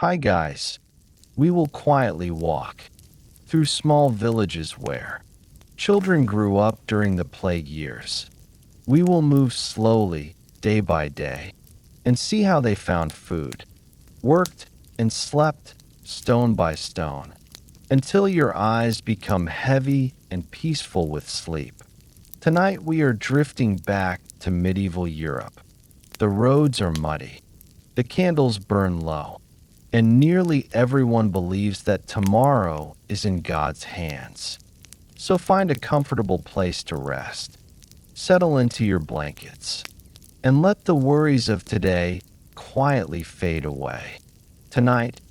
Hi guys, we will quietly walk through small villages where children grew up during the plague years. We will move slowly, day by day, and see how they found food, worked, and slept stone by stone, until your eyes become heavy and peaceful with sleep. Tonight we are drifting back to medieval Europe. The roads are muddy, the candles burn low, and nearly everyone believes that tomorrow is in God's hands. So find a comfortable place to rest, settle into your blankets, and let the worries of today quietly fade away. Tonight,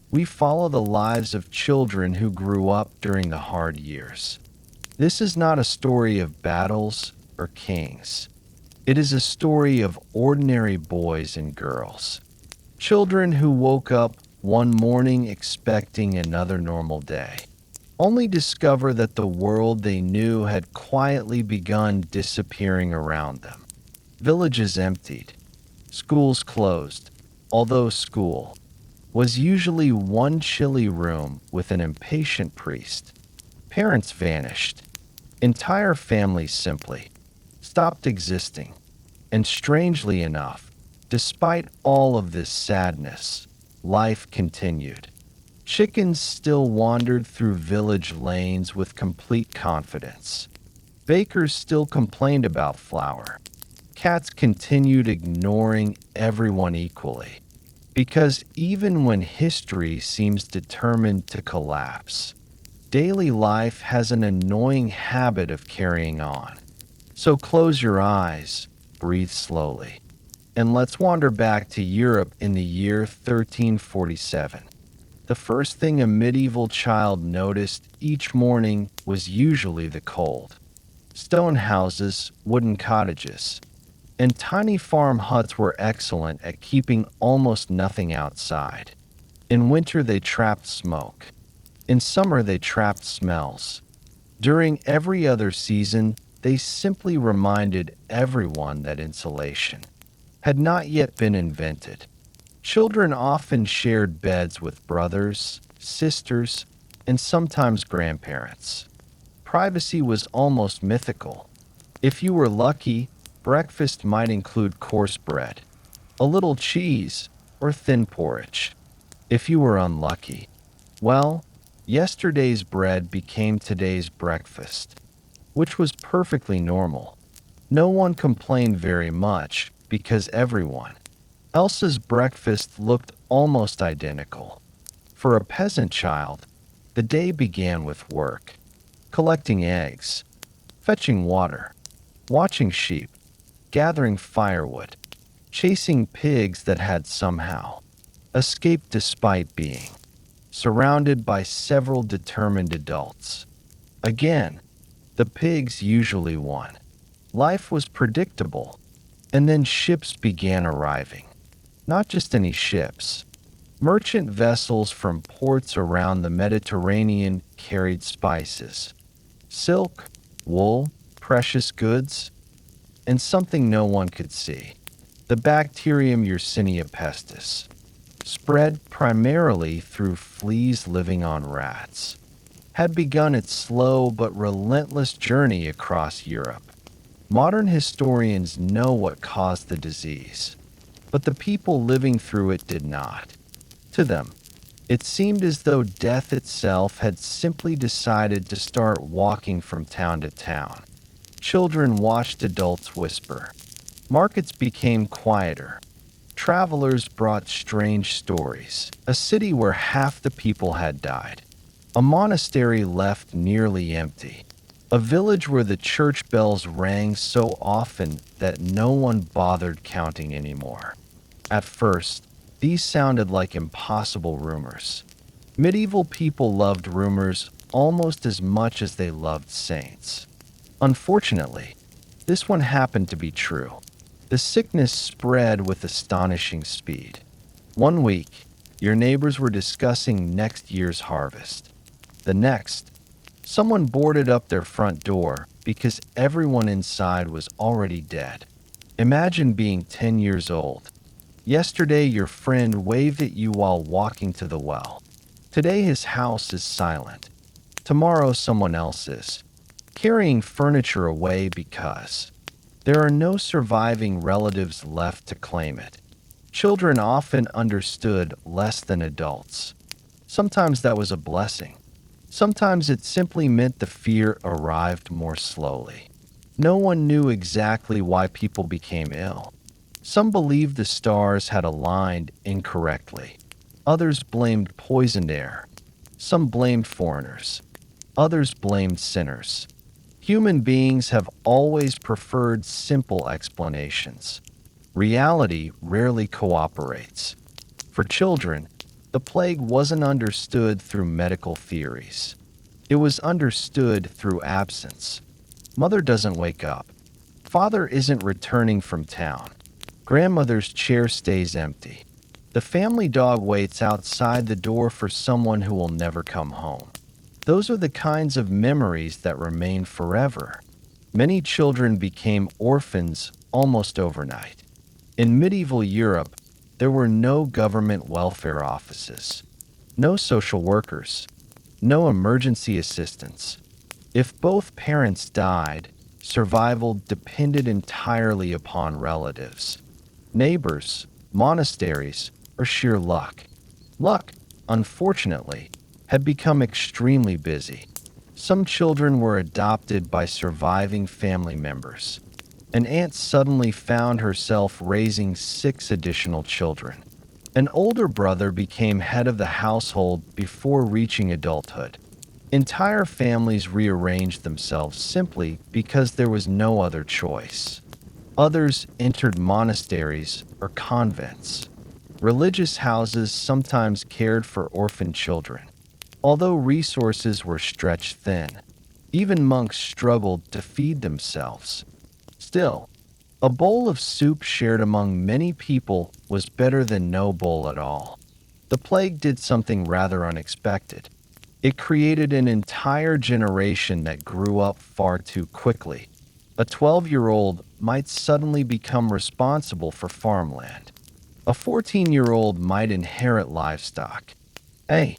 we follow the lives of children who grew up during the hard years. This is not a story of battles or kings. It is a story of ordinary boys and girls. Children who woke up one morning expecting another normal day, only discover that the world they knew had quietly begun disappearing around them. Villages emptied, schools closed, although school was usually one chilly room with an impatient priest. Parents vanished. Entire families simply stopped existing. And strangely enough, despite all of this sadness, life continued. Chickens still wandered through village lanes with complete confidence. Bakers still complained about flour. Cats continued ignoring everyone equally. Because even when history seems determined to collapse, daily life has an annoying habit of carrying on. So close your eyes, breathe slowly, and let's wander back to Europe in the year 1347. The first thing a medieval child noticed each morning was usually the cold. Stone houses, wooden cottages, and tiny farm huts were excellent at keeping almost nothing outside. In winter, they trapped smoke. In summer, they trapped smells. During every other season, they simply reminded everyone that insulation had not yet been invented. Children often shared beds with brothers, sisters, and sometimes grandparents. Privacy was almost mythical. If you were lucky, breakfast might include coarse bread, a little cheese, or thin porridge. If you were unlucky, well, yesterday's bread became today's breakfast, which was perfectly normal. No one complained very much because everyone else's breakfast looked almost identical. For a peasant child, the day began with work, collecting eggs, fetching water, watching sheep, gathering firewood, chasing pigs that had somehow escaped despite being surrounded by several determined adults. Again, the pigs usually won. Life was predictable, and then ships began arriving. Not just any ships. Merchant vessels from ports around the Mediterranean carried spices, silk, wool, precious goods, and something no one could see, the bacterium Yersinia pestis, spread primarily through fleas living on rats, had begun its slow but relentless journey across Europe. Modern historians know what caused the disease, but the people living through it did not. To them, it seemed as though death itself had simply decided to start walking from town to town. Children watched adults whisper. Markets became quieter. Travelers brought strange stories. A city where half the people had died. A monastery left nearly empty. A village where the church bells rang so often that no one bothered counting anymore. At first, these sounded like impossible rumors. Medieval people loved rumors almost as much as they loved saints. Unfortunately, this one happened to be true. The sickness spread with astonishing speed. One week, your neighbors were discussing next year's harvest. The next, someone boarded up their front door because everyone inside was already dead. Imagine being 10 years old, Yesterday, your friend waved at you while walking to the well. Today, his house is silent. Tomorrow, someone else is, carrying furniture away because there are no surviving relatives left to claim it. Children often understood less than adults. Sometimes that was a blessing. Sometimes it simply meant the fear arrived more slowly. No one knew exactly why people became ill. Some believed the stars had aligned incorrectly. Others blamed poisoned air. Some blamed foreigners. Others blamed sinners. Human beings have always preferred simple explanations. Reality rarely cooperates. For children, the plague wasn't understood through medical theories. It was understood through absence. Mother doesn't wake up. Father isn't returning from town. Grandmother's chair stays empty. The family dog waits outside the door for someone who will never come home. Those are the kinds of memories that remain forever. Many children became orphans almost overnight. In medieval Europe, there were no government welfare offices, no social workers, no emergency assistance. If both parents died, survival depended entirely upon relatives, neighbors, monasteries, or sheer luck. Luck, unfortunately, had become extremely busy. Some children were adopted by surviving family members. An aunt suddenly found herself raising 6 additional children. An older brother became head of the household before reaching adulthood. Entire families rearranged themselves simply because there was no other choice. Others entered monasteries or convents. Religious houses sometimes cared for orphan children. Although resources were stretched thin, even monks struggled to feed themselves. Still, a bowl of soup shared among many people was better than no bowl at all. The plague did something rather unexpected. It created an entire generation that grew up far too quickly. A 12-year-old might suddenly become responsible for farmland. A 14-year-old might inherit livestock. A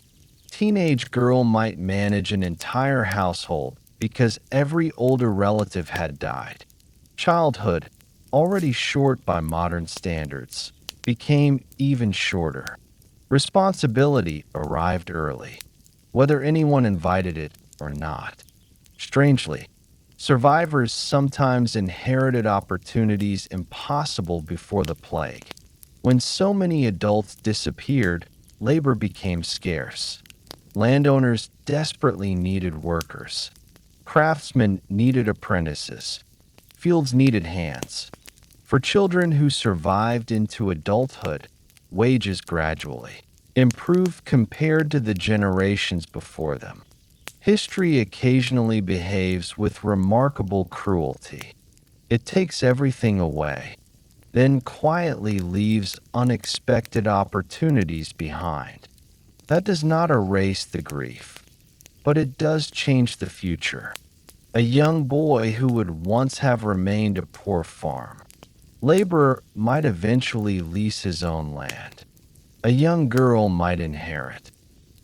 teenage girl might manage an entire household because every older relative had died. Childhood, already short by modern standards, became even shorter. Responsibility arrived early, whether anyone invited it or not. Strangely, survivors sometimes inherited opportunities impossible before the plague. When so many adults disappeared, labor became scarce. Landowners desperately needed workers. Craftsmen needed apprentices. Fields needed hands. For children who survived into adulthood, wages gradually improved compared to the generations before them. History occasionally behaves with remarkable cruelty. It takes everything away, then quietly leaves unexpected opportunities behind. That does not erase the grief, but it does change the future. A young boy who would once have remained a poor farm laborer might eventually lease his own land. A young girl might inherit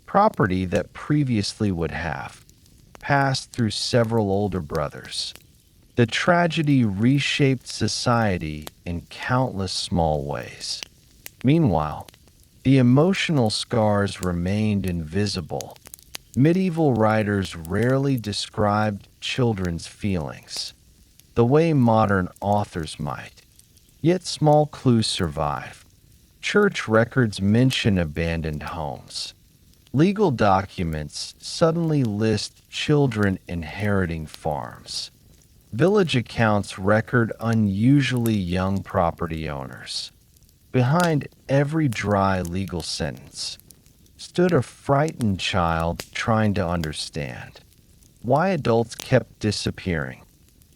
property that previously would have passed through several older brothers. The tragedy reshaped society in countless small ways. Meanwhile, the emotional scars remained invisible. Medieval writers rarely described children's feelings the way modern authors might. Yet small clues survive. Church records mention abandoned homes. Legal documents suddenly list children inheriting farms. Village accounts record unusually young property owners. Behind every dry legal sentence stood a frightened child trying to understand why adults kept disappearing.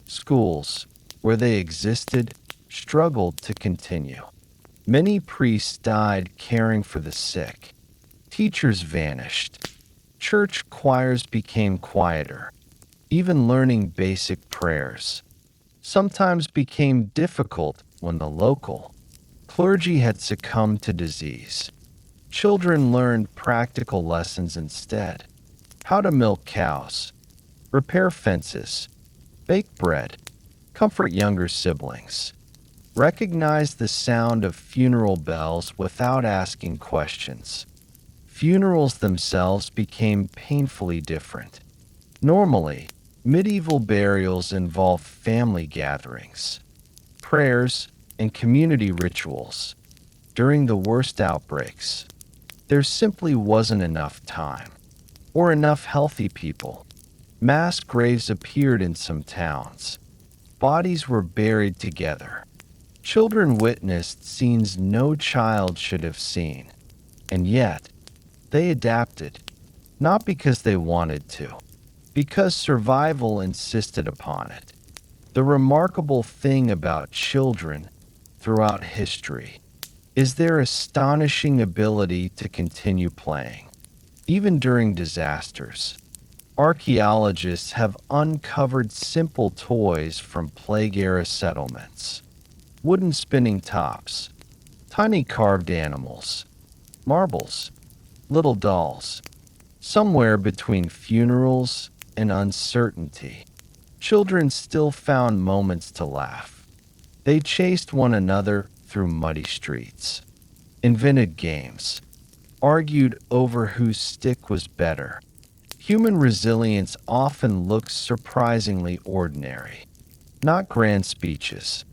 Schools, where they existed, struggled to continue. Many priests died caring for the sick. Teachers vanished. Church choirs became quieter. Even learning basic prayers sometimes became difficult when the local Clergy had succumbed to disease. Children learned practical lessons instead: how to milk cows, repair fences, bake bread, comfort younger siblings, recognize the sound of funeral bells without asking questions. Funerals themselves became painfully different. Normally, medieval burials involved family gatherings, prayers, and community rituals. During the worst outbreaks, there simply wasn't enough time or enough healthy people. Mass graves appeared in some towns. Bodies were buried together. Children witnessed scenes no child should have seen. And yet, they adapted, not because they wanted to, because survival insisted upon it. The remarkable thing about children throughout history is their astonishing ability to continue playing, even during disasters. Archaeologists have uncovered simple toys from plague-era settlements: wooden spinning tops, tiny carved animals, marbles, little dolls. Somewhere between funerals and uncertainty, children still found moments to laugh. They chased one another through muddy streets, invented games, argued over whose stick was better. Human resilience often looks surprisingly ordinary. Not grand speeches,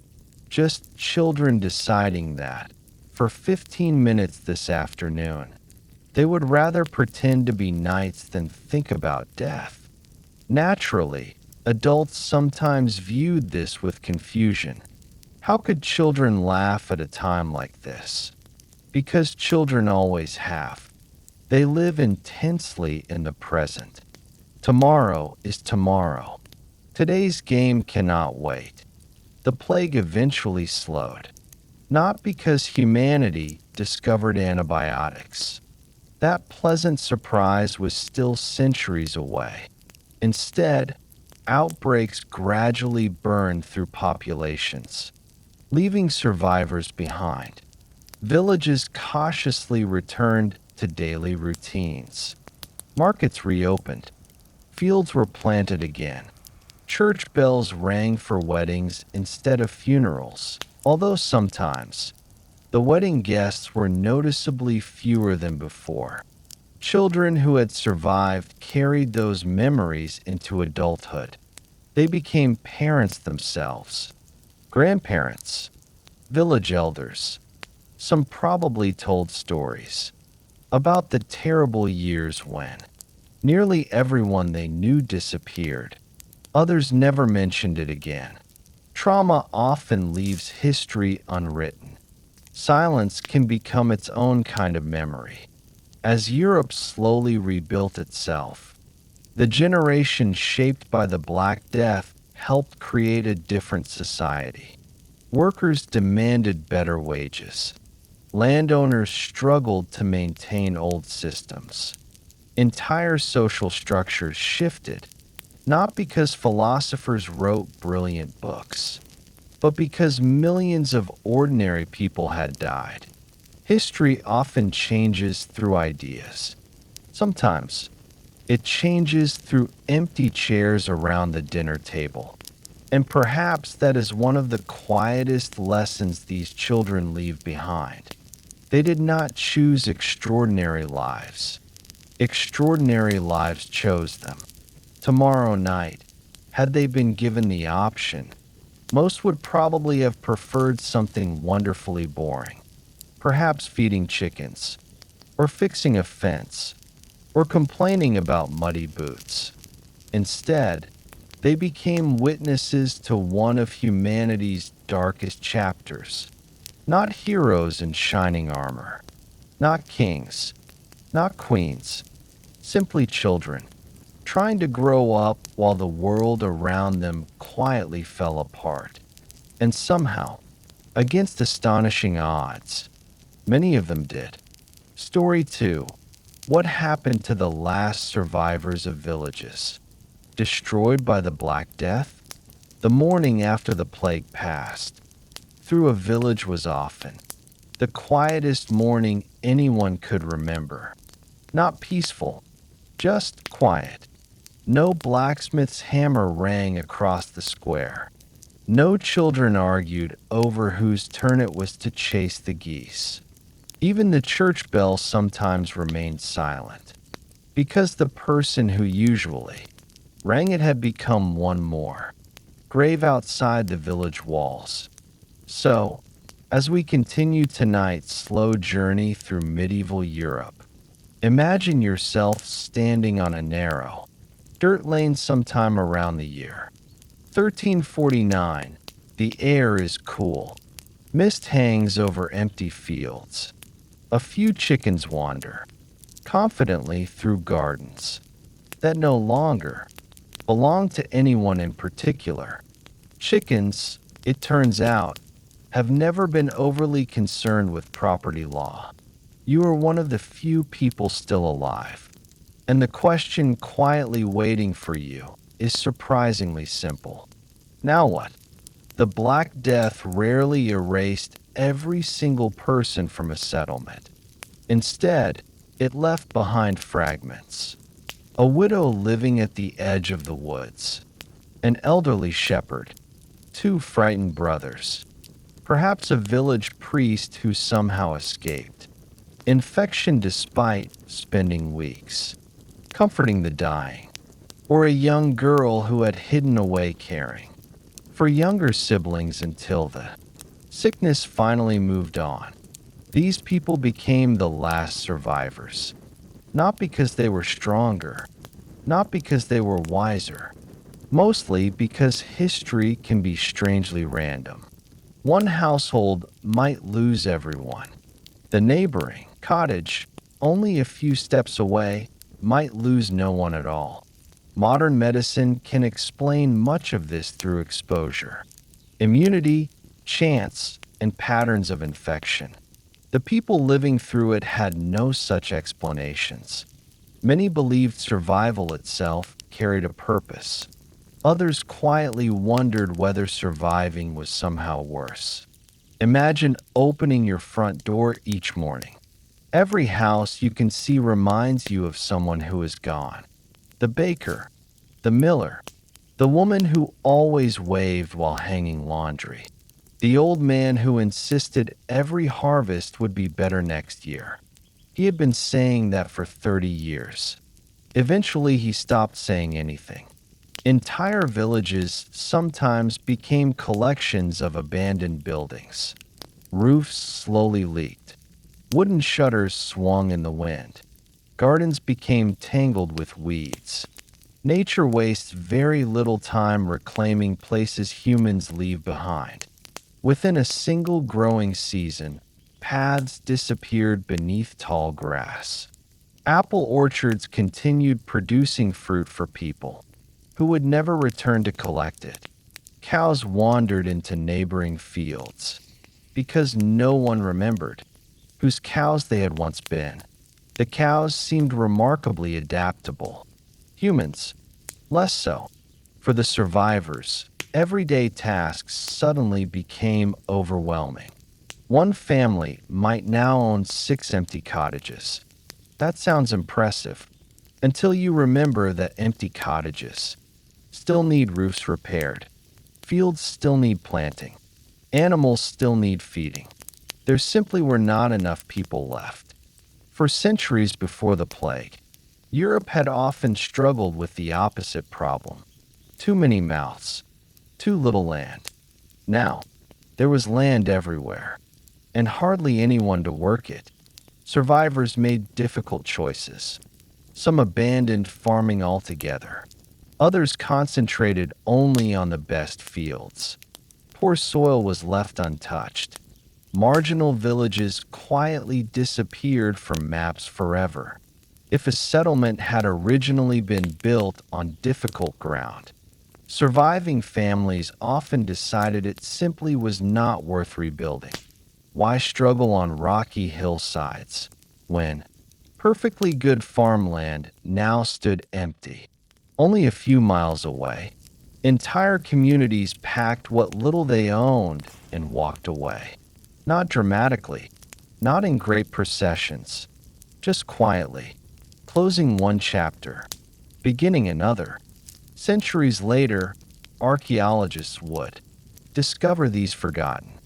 just children deciding that, for 15 minutes this afternoon, they would rather pretend to be knights than think about death. Naturally, adults sometimes viewed this with confusion. How could children laugh at a time like this? Because children always have. They live intensely in the present. Tomorrow is tomorrow. Today's game cannot wait. The plague eventually slowed, not because humanity discovered antibiotics. That pleasant surprise was still centuries away. Instead, outbreaks gradually burned through populations, leaving survivors behind. Villages cautiously returned to daily routines. Markets reopened. Fields were planted again. Church bells rang for weddings instead of funerals, although sometimes the wedding guests were noticeably fewer than before. Children who had survived carried those memories into adulthood. They became parents themselves, grandparents, village elders. Some probably told stories about the terrible years when nearly everyone they knew disappeared. Others never mentioned it again. Trauma often leaves history unwritten. Silence can become its own kind of memory. As Europe slowly rebuilt itself, the generation shaped by the Black Death helped create a different society. Workers demanded better wages. Landowners struggled to maintain old systems. Entire social structures shifted, not because philosophers wrote brilliant books, but because millions of ordinary people had died. History often changes through ideas. Sometimes, it changes through empty chairs around the dinner table. And perhaps that is one of the quietest lessons these children leave behind. They did not choose extraordinary lives. Extraordinary lives chose them. Tomorrow night, had they been given the option, most would probably have preferred something wonderfully boring. Perhaps feeding chickens, or fixing a fence, or complaining about muddy boots. Instead, they became witnesses to one of humanity's darkest chapters. Not heroes in shining armor, not kings, not queens, simply children, trying to grow up while the world around them quietly fell apart. And somehow, against astonishing odds, many of them did. Story 2. What happened to the last survivors of villages? Destroyed by the Black Death? The morning after the plague passed, through a village was often The quietest morning anyone could remember. Not peaceful, just quiet. No blacksmith's hammer rang across the square. No children argued over whose turn it was to chase the geese. Even the church bell sometimes remained silent, because the person who usually rang it had become one more, grave outside the village walls. So, as we continue tonight's slow journey through medieval Europe, imagine yourself standing on a narrow, dirt lane sometime around the year 1349. The air is cool. Mist hangs over empty fields. A few chickens wander confidently through gardens that no longer belong to anyone in particular. Chickens, it turns out, have never been overly concerned with property law. You are one of the few people still alive, and the question quietly waiting for you is surprisingly simple. Now what? The Black Death rarely erased every single person from a settlement. Instead, it left behind fragments. A widow living at the edge of the woods, an elderly shepherd, two frightened brothers, perhaps a village priest who somehow escaped. Infection despite spending weeks comforting the dying, or a young girl who had hidden away caring for younger siblings until the sickness finally moved on. These people became the last survivors, not because they were stronger, not because they were wiser, mostly because history can be strangely random. One household might lose everyone. The neighboring cottage, only a few steps away, might lose no one at all. Modern medicine can explain much of this through exposure, immunity, chance, and patterns of infection. The people living through it had no such explanations. Many believed survival itself carried a purpose. Others quietly wondered whether surviving was somehow worse. Imagine opening your front door each morning. Every house you can see reminds you of someone who is gone. The baker, the miller, the woman who always waved while hanging laundry, the old man who insisted every harvest would be better next year. He had been saying that for 30 years. Eventually, he stopped saying anything. Entire villages sometimes became collections of abandoned buildings. Roofs slowly leaked. Wooden shutters swung in the wind. Gardens became tangled with weeds. Nature wastes very little time reclaiming places humans leave behind. Within a single growing season, paths disappeared beneath tall grass. Apple orchards continued producing fruit for people who would never return to collect it. Cows wandered into neighboring fields because no one remembered whose cows they had once been. The cows seemed remarkably adaptable. Humans, less so. For the survivors, everyday tasks suddenly became overwhelming. One family might now own 6 empty cottages. That sounds impressive, until you remember that empty cottages still need roofs repaired. Fields still need planting. Animals still need feeding. There simply were not enough people left. For centuries before the plague, Europe had often struggled with the opposite problem. Too many mouths, too little land. Now, there was land everywhere, and hardly anyone to work it. Survivors made difficult choices. Some abandoned farming altogether. Others concentrated only on the best fields. Poor soil was left untouched. Marginal villages quietly disappeared from maps forever. If a settlement had originally been built on difficult ground, surviving families often decided it simply was not worth rebuilding. Why struggle on rocky hillsides when perfectly good farmland now stood empty? Only a few miles away, entire communities packed what little they owned and walked away. Not dramatically, not in great processions, just quietly, closing one chapter, beginning another. Centuries later, archaeologists would discover these forgotten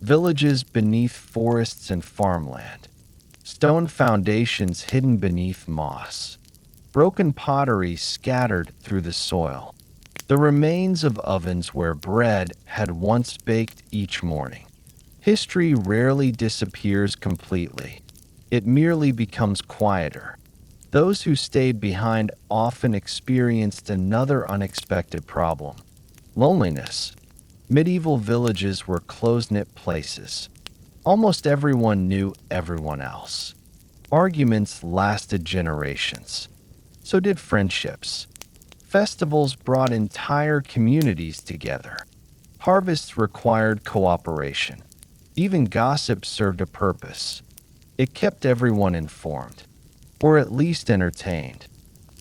villages beneath forests and farmland, stone foundations hidden beneath moss, broken pottery scattered through the soil, the remains of ovens where bread had once baked each morning. History rarely disappears completely. It merely becomes quieter. Those who stayed behind often experienced another unexpected problem: loneliness. Medieval villages were close-knit places. Almost everyone knew everyone else. Arguments lasted generations. So did friendships. Festivals brought entire communities together. Harvests required cooperation. Even gossip served a purpose. It kept everyone informed, or at least entertained.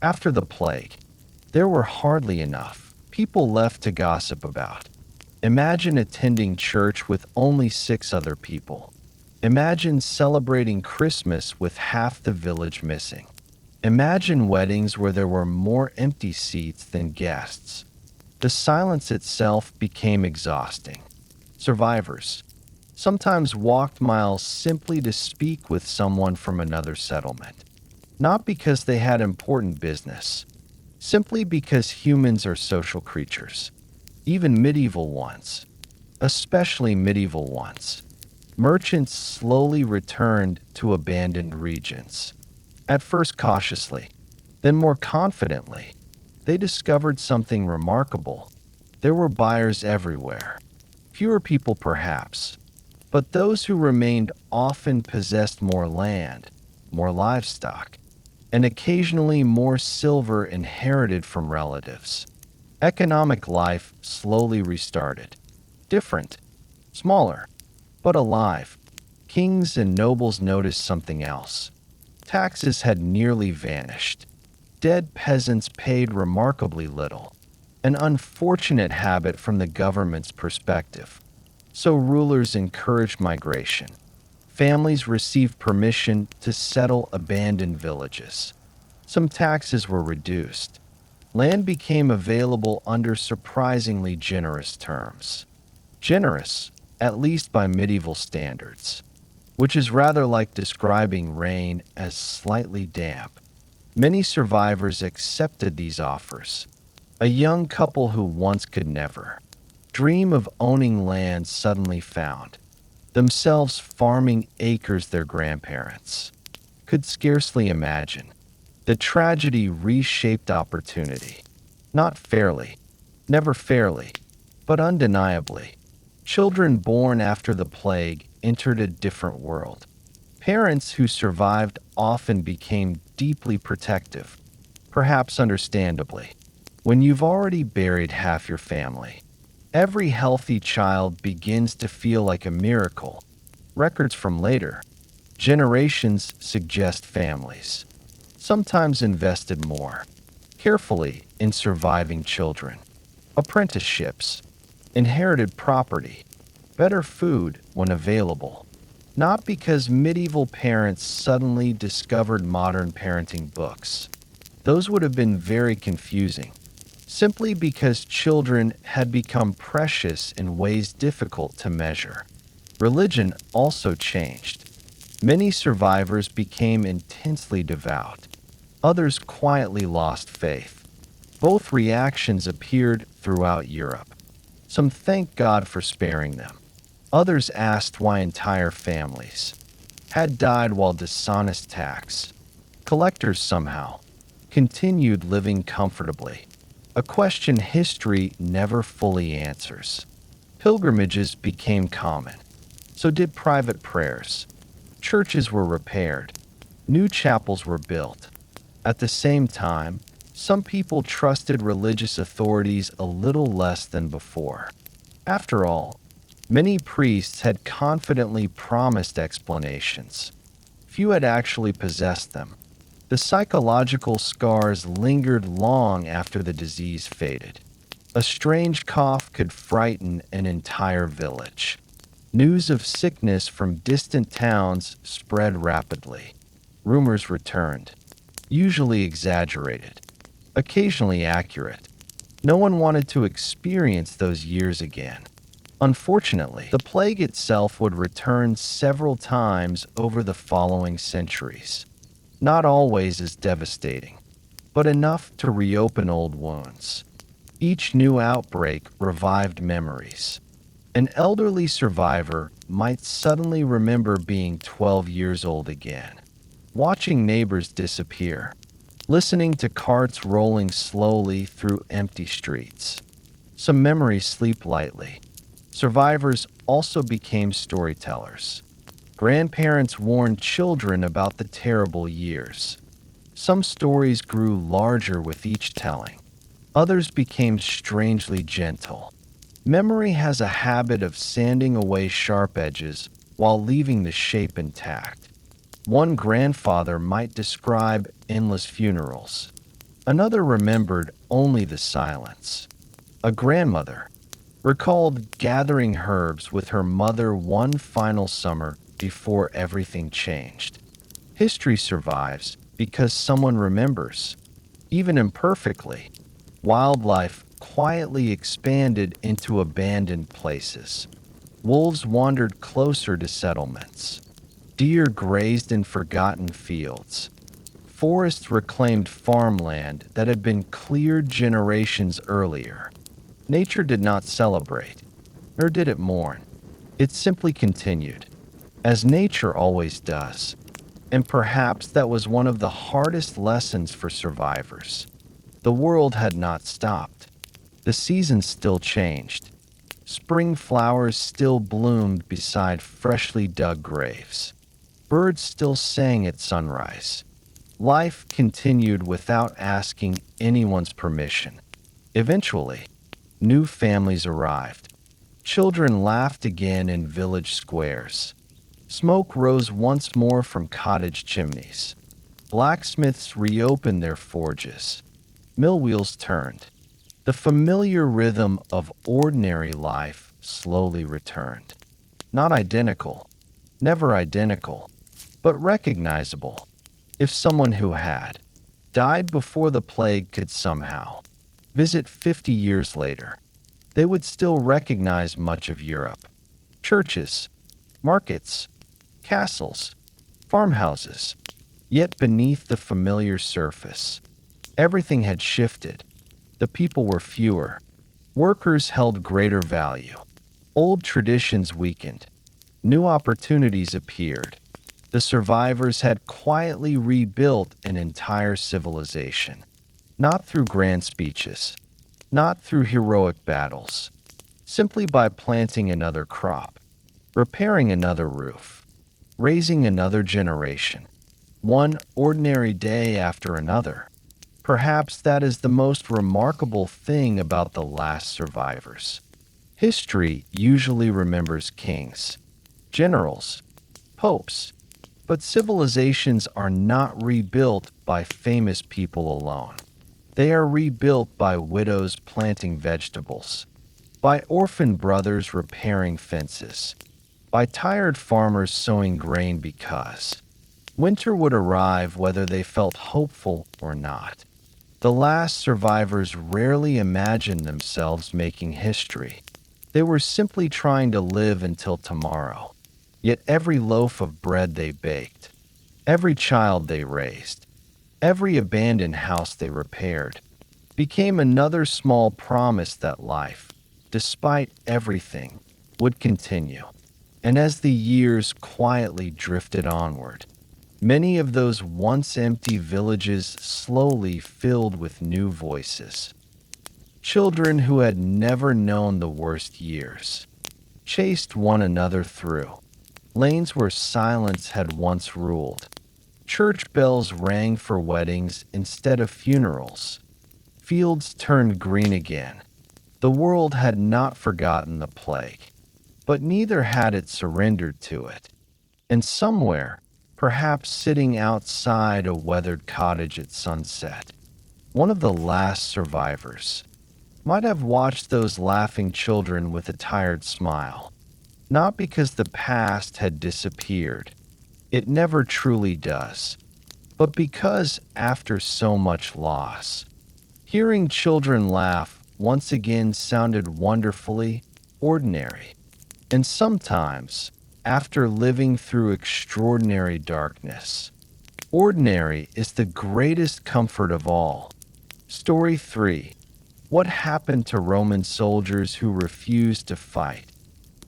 After the plague, there were hardly enough people left to gossip about. Imagine attending church with only 6 other people. Imagine celebrating Christmas with half the village missing. Imagine weddings where there were more empty seats than guests. The silence itself became exhausting. Survivors sometimes walked miles simply to speak with someone from another settlement. Not because they had important business, simply because humans are social creatures. Even medieval ones, especially medieval ones. Merchants slowly returned to abandoned regions. At first cautiously, then more confidently. They discovered something remarkable. There were buyers everywhere. Fewer people perhaps, but those who remained often possessed more land, more livestock, and occasionally more silver inherited from relatives. Economic life slowly restarted. Different, smaller, but alive. Kings and nobles noticed something else. Taxes had nearly vanished. Dead peasants paid remarkably little, an unfortunate habit from the government's perspective. So rulers encouraged migration. Families received permission to settle abandoned villages. Some taxes were reduced. Land became available under surprisingly generous terms. Generous, at least by medieval standards, which is rather like describing rain as slightly damp. Many survivors accepted these offers. A young couple who once could never dream of owning land suddenly found themselves farming acres their grandparents could scarcely imagine. The tragedy reshaped opportunity. Not fairly, never fairly, but undeniably. Children born after the plague entered a different world. Parents who survived often became deeply protective, perhaps understandably. When you've already buried half your family, every healthy child begins to feel like a miracle. Records from later generations suggest families sometimes invested more carefully in surviving children. Apprenticeships, inherited property, better food when available. Not because medieval parents suddenly discovered modern parenting books. Those would have been very confusing. Simply because children had become precious in ways difficult to measure. Religion also changed. Many survivors became intensely devout. Others quietly lost faith. Both reactions appeared throughout Europe. Some thanked God for sparing them. Others asked why entire families had died while dishonest tax collectors somehow continued living comfortably. A question history never fully answers. Pilgrimages became common. So did private prayers. Churches were repaired. New chapels were built. At the same time, some people trusted religious authorities a little less than before. After all, many priests had confidently promised explanations. Few had actually possessed them. The psychological scars lingered long after the disease faded. A strange cough could frighten an entire village. News of sickness from distant towns spread rapidly. Rumors returned, usually exaggerated, occasionally accurate. No one wanted to experience those years again. Unfortunately, the plague itself would return several times over the following centuries. Not always as devastating, but enough to reopen old wounds. Each new outbreak revived memories. An elderly survivor might suddenly remember being 12 years old again, watching neighbors disappear, listening to carts rolling slowly through empty streets. Some memories sleep lightly. Survivors also became storytellers. Grandparents warned children about the terrible years. Some stories grew larger with each telling. Others became strangely gentle. Memory has a habit of sanding away sharp edges while leaving the shape intact. One grandfather might describe endless funerals. Another remembered only the silence. A grandmother recalled gathering herbs with her mother one final summer before everything changed. History survives because someone remembers, even imperfectly. Wildlife quietly expanded into abandoned places. Wolves wandered closer to settlements. Deer grazed in forgotten fields. Forests reclaimed farmland that had been cleared generations earlier. Nature did not celebrate, nor did it mourn. It simply continued, as nature always does. And perhaps that was one of the hardest lessons for survivors. The world had not stopped. The seasons still changed. Spring flowers still bloomed beside freshly dug graves. Birds still sang at sunrise. Life continued without asking anyone's permission. Eventually, new families arrived. Children laughed again in village squares. Smoke rose once more from cottage chimneys. Blacksmiths reopened their forges. Mill wheels turned. The familiar rhythm of ordinary life slowly returned. Not identical, never identical, but recognizable. If someone who had died before the plague could somehow visit 50 years later, they would still recognize much of Europe. Churches, markets, castles, farmhouses. Yet beneath the familiar surface, everything had shifted. The people were fewer. Workers held greater value. Old traditions weakened. New opportunities appeared. The survivors had quietly rebuilt an entire civilization. Not through grand speeches, not through heroic battles, simply by planting another crop, repairing another roof, raising another generation, one ordinary day after another. Perhaps that is the most remarkable thing about the last survivors. History usually remembers kings, generals, popes, but civilizations are not rebuilt by famous people alone. They are rebuilt by widows planting vegetables, by orphan brothers repairing fences, by tired farmers sowing grain because winter would arrive whether they felt hopeful or not. The last survivors rarely imagined themselves making history. They were simply trying to live until tomorrow. Yet every loaf of bread they baked, every child they raised, every abandoned house they repaired, became another small promise that life, despite everything, would continue. And as the years quietly drifted onward, many of those once empty villages slowly filled with new voices. Children who had never known the worst years chased one another through lanes where silence had once ruled. Church bells rang for weddings instead of funerals. Fields turned green again. The world had not forgotten the plague, but neither had it surrendered to it. And somewhere, perhaps sitting outside a weathered cottage at sunset, one of the last survivors might have watched those laughing children with a tired smile. not because the past had disappeared. It never truly does. But because, after so much loss, hearing children laugh once again sounded wonderfully ordinary. And sometimes, after living through extraordinary darkness, ordinary is the greatest comfort of all. Story 3. What happened to Roman soldiers who refused to fight?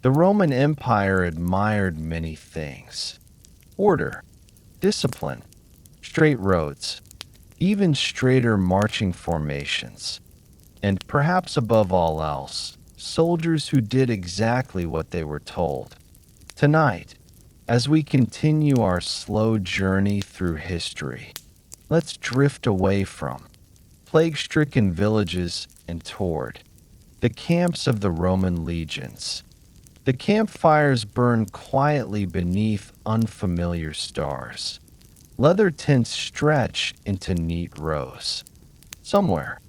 The Roman Empire admired many things: order, discipline, straight roads, even straighter marching formations, and perhaps above all else, soldiers who did exactly what they were told. Tonight, as we continue our slow journey through history, let's drift away from plague-stricken villages and toward the camps of the Roman legions. The campfires burn quietly beneath unfamiliar stars. Leather tents stretch into neat rows. Somewhere,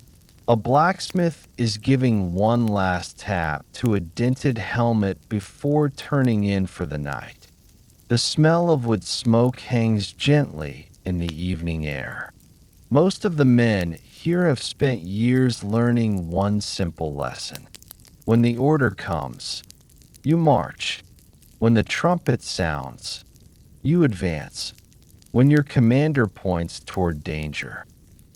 a blacksmith is giving one last tap to a dented helmet before turning in for the night. The smell of wood smoke hangs gently in the evening air. Most of the men here have spent years learning one simple lesson. When the order comes, you march. When the trumpet sounds, you advance. When your commander points toward danger,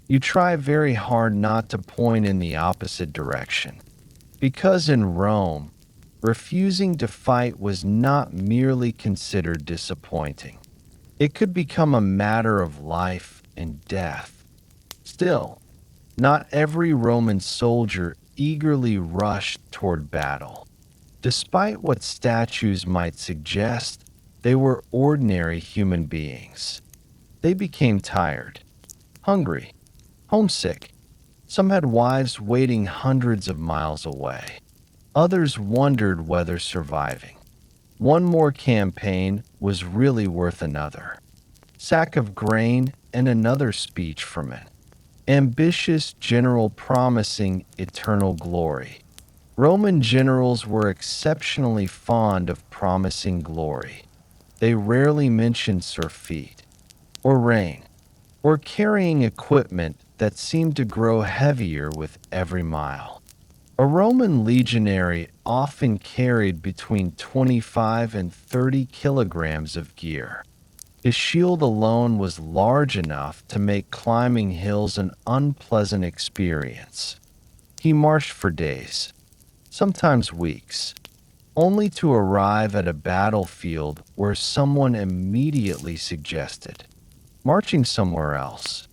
you try very hard not to point in the opposite direction. Because in Rome, refusing to fight was not merely considered disappointing. It could become a matter of life and death. Still, not every Roman soldier eagerly rushed toward battle. Despite what statues might suggest, they were ordinary human beings. They became tired, hungry, homesick. Some had wives waiting hundreds of miles away. Others wondered whether surviving one more campaign was really worth another sack of grain and another speech from an ambitious general promising eternal glory. Roman generals were exceptionally fond of promising glory. They rarely mentioned surfeit, or rain, or carrying equipment that seemed to grow heavier with every mile. A Roman legionary often carried between 25 and 30 kilograms of gear. His shield alone was large enough to make climbing hills an unpleasant experience. He marched for days, sometimes weeks, only to arrive at a battlefield where someone immediately suggested marching somewhere else.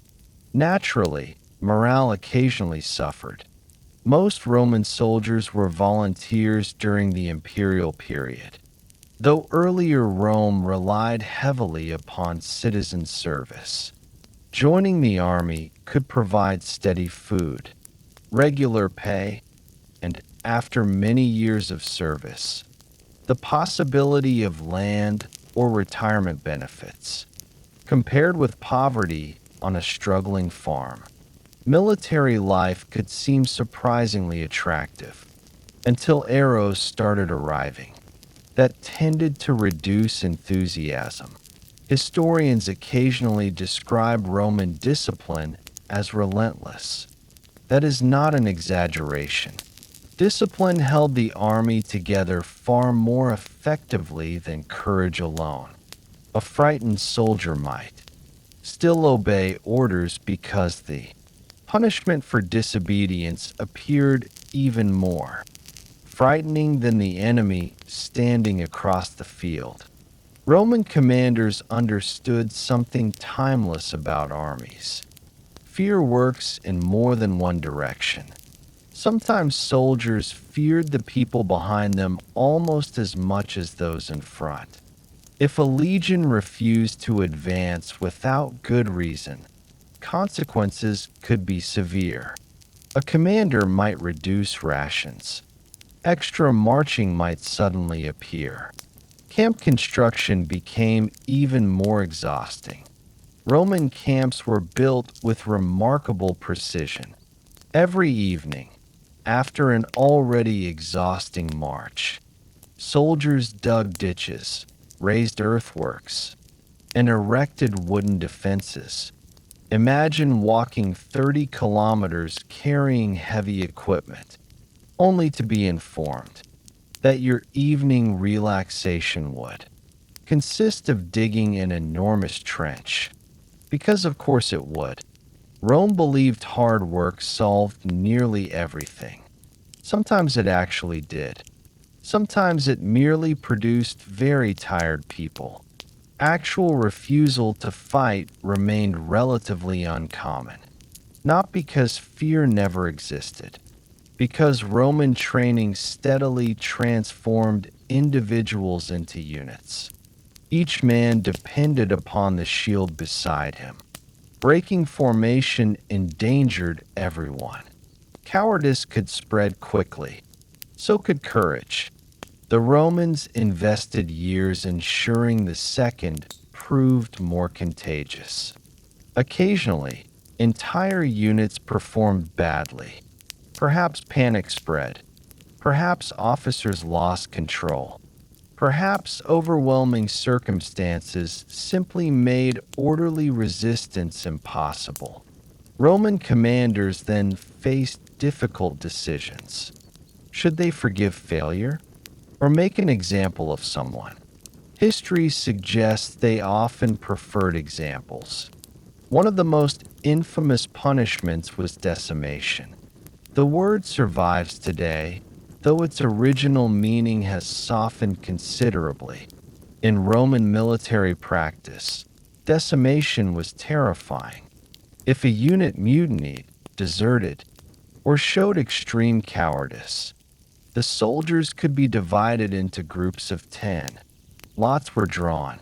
Naturally, morale occasionally suffered. Most Roman soldiers were volunteers during the imperial period, though earlier Rome relied heavily upon citizen service. Joining the army could provide steady food, regular pay, and, after many years of service, the possibility of land or retirement benefits. Compared with poverty on a struggling farm, military life could seem surprisingly attractive until arrows started arriving that tended to reduce enthusiasm. Historians occasionally describe Roman discipline as relentless. That is not an exaggeration. Discipline held the army together far more effectively than courage alone. A frightened soldier might still obey orders because the punishment for disobedience appeared even more frightening than the enemy standing across the field. Roman commanders understood something timeless about armies. Fear works in more than one direction. Sometimes soldiers feared the people behind them almost as much as those in front. If a legion refused to advance without good reason, consequences could be severe. A commander might reduce rations. Extra marching might suddenly appear. Camp construction became even more exhausting. Roman camps were built with remarkable precision. Every evening, after an already exhausting march, Soldiers dug ditches, raised earthworks, and erected wooden defenses. Imagine walking 30 kilometers carrying heavy equipment, only to be informed that your evening relaxation would consist of digging an enormous trench. Because of course it would. Rome believed hard work solved nearly everything. Sometimes it actually did. Sometimes it merely produced very tired people. Actual refusal to fight remained relatively uncommon, not because fear never existed, because Roman training steadily transformed individuals into units. Each man depended upon the shield beside him. Breaking formation endangered everyone. Cowardice could spread quickly. So could courage. The Romans invested years ensuring the second proved more contagious. Occasionally, entire units performed badly. Perhaps panic spread. Perhaps officers lost control. Perhaps overwhelming circumstances simply made orderly resistance impossible. Roman commanders then faced difficult decisions. Should they forgive failure or make an example of someone? History suggests they often preferred examples. One of the most infamous punishments was decimation. The word survives today, though its original meaning has softened considerably. In Roman military practice, decimation was terrifying. If a unit mutinied, deserted, or showed extreme cowardice, the soldiers could be divided into groups of 10. Lots were drawn.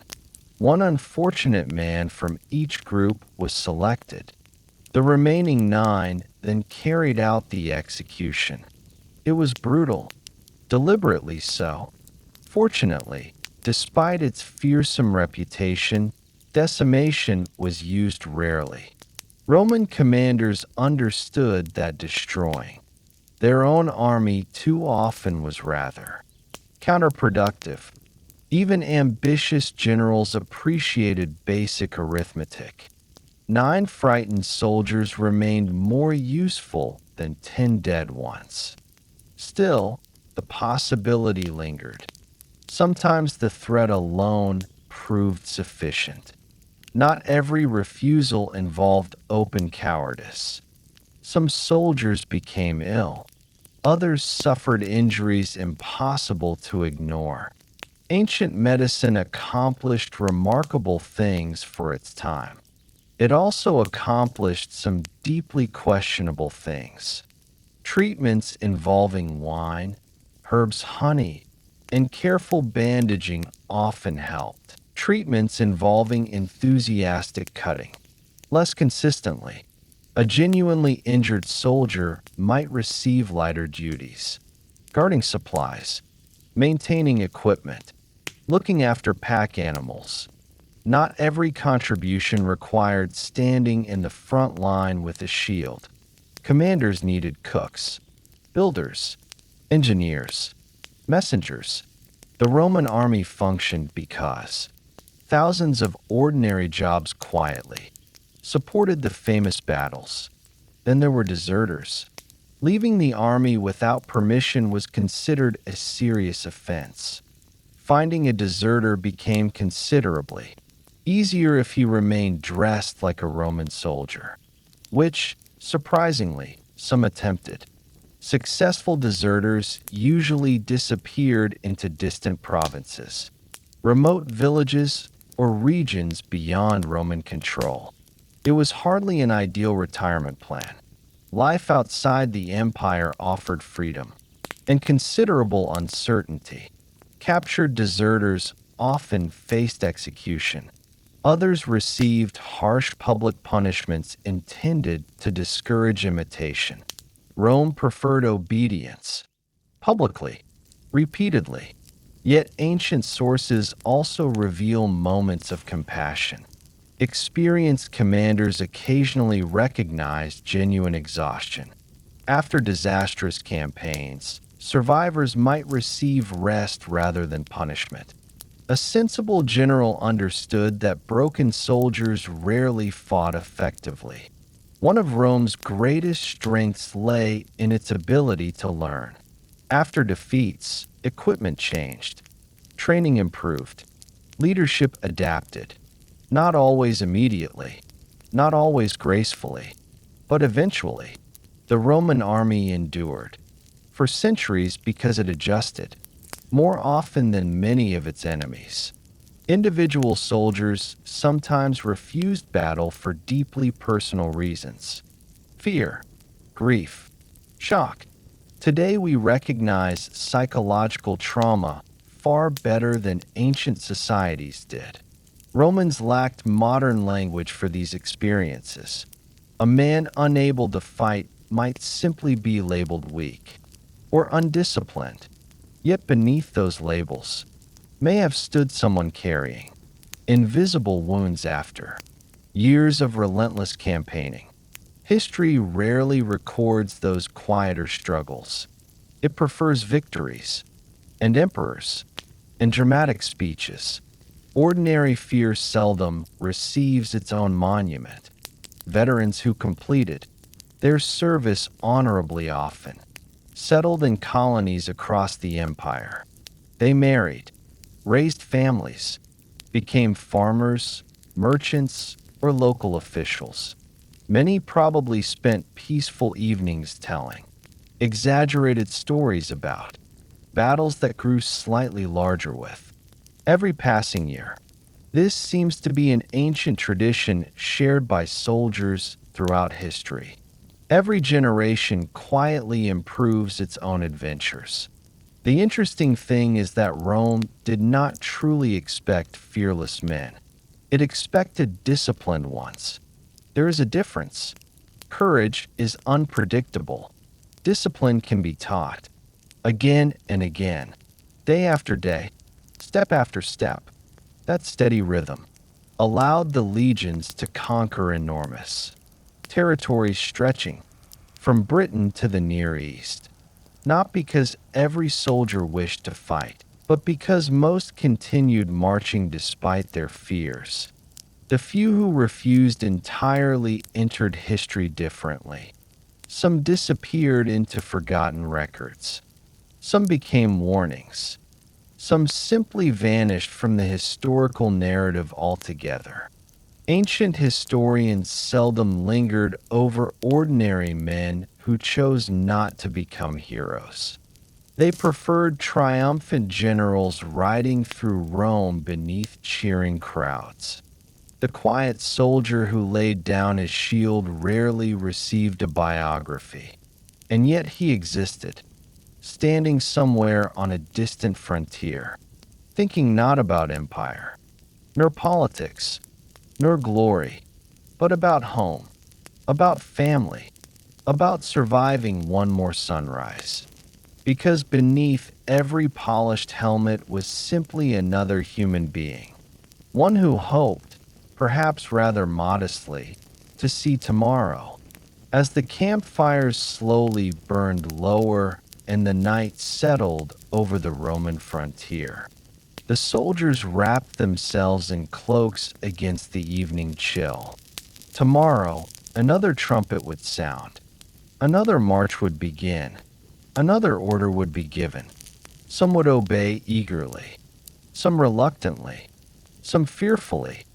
One unfortunate man from each group was selected. The remaining 9 then carried out the execution. It was brutal, deliberately so. Fortunately, despite its fearsome reputation, decimation was used rarely. Roman commanders understood that destroying their own army too often was rather counterproductive. Even ambitious generals appreciated basic arithmetic. 9 frightened soldiers remained more useful than 10 dead ones. Still, the possibility lingered. Sometimes the threat alone proved sufficient. Not every refusal involved open cowardice. Some soldiers became ill. Others suffered injuries impossible to ignore. Ancient medicine accomplished remarkable things for its time. It also accomplished some deeply questionable things. Treatments involving wine, herbs, honey, and careful bandaging often helped. Treatments involving enthusiastic cutting. Less consistently, a genuinely injured soldier might receive lighter duties. Guarding supplies, maintaining equipment, looking after pack animals. Not every contribution required standing in the front line with a shield. Commanders needed cooks, builders, engineers, messengers. The Roman army functioned because thousands of ordinary jobs quietly supported the famous battles. Then there were deserters. Leaving the army without permission was considered a serious offense. Finding a deserter became considerably easier if he remained dressed like a Roman soldier, which, surprisingly, some attempted. Successful deserters usually disappeared into distant provinces, remote villages, or regions beyond Roman control. It was hardly an ideal retirement plan. Life outside the empire offered freedom and considerable uncertainty. Captured deserters often faced execution. Others received harsh public punishments intended to discourage imitation. Rome preferred obedience, publicly, repeatedly. Yet ancient sources also reveal moments of compassion. Experienced commanders occasionally recognized genuine exhaustion. After disastrous campaigns, Survivors might receive rest rather than punishment. A sensible general understood that broken soldiers rarely fought effectively. One of Rome's greatest strengths lay in its ability to learn. After defeats, equipment changed, training improved, leadership adapted. Not always immediately, not always gracefully, but eventually. The Roman army endured for centuries because it adjusted, more often than many of its enemies. Individual soldiers sometimes refused battle for deeply personal reasons: fear, grief, shock. Today we recognize psychological trauma far better than ancient societies did. Romans lacked modern language for these experiences. A man unable to fight might simply be labeled weak or undisciplined. Yet beneath those labels may have stood someone carrying invisible wounds after years of relentless campaigning. History rarely records those quieter struggles. It prefers victories and emperors and dramatic speeches. Ordinary fear seldom receives its own monument. Veterans who completed their service honorably often settled in colonies across the empire. They married, raised families, became farmers, merchants, or local officials. Many probably spent peaceful evenings telling exaggerated stories about battles that grew slightly larger with every passing year. This seems to be an ancient tradition shared by soldiers throughout history. Every generation quietly improves its own adventures. The interesting thing is that Rome did not truly expect fearless men. It expected disciplined ones. There is a difference. Courage is unpredictable. Discipline can be taught. Again and again. Day after day. Step after step. That steady rhythm allowed the legions to conquer enormous territories stretching from Britain to the Near East. Not because every soldier wished to fight, but because most continued marching despite their fears. The few who refused entirely entered history differently. Some disappeared into forgotten records. Some became warnings. Some simply vanished from the historical narrative altogether. Ancient historians seldom lingered over ordinary men who chose not to become heroes. They preferred triumphant generals riding through Rome beneath cheering crowds. The quiet soldier who laid down his shield rarely received a biography, and yet he existed, standing somewhere on a distant frontier, thinking not about empire, nor politics, nor glory, but about home, about family, about surviving one more sunrise. Because beneath every polished helmet was simply another human being, one who hoped, perhaps rather modestly, to see tomorrow. As the campfires slowly burned lower and the night settled over the Roman frontier, the soldiers wrapped themselves in cloaks against the evening chill. Tomorrow, another trumpet would sound. Another march would begin. Another order would be given. Some would obey eagerly, some reluctantly, some fearfully.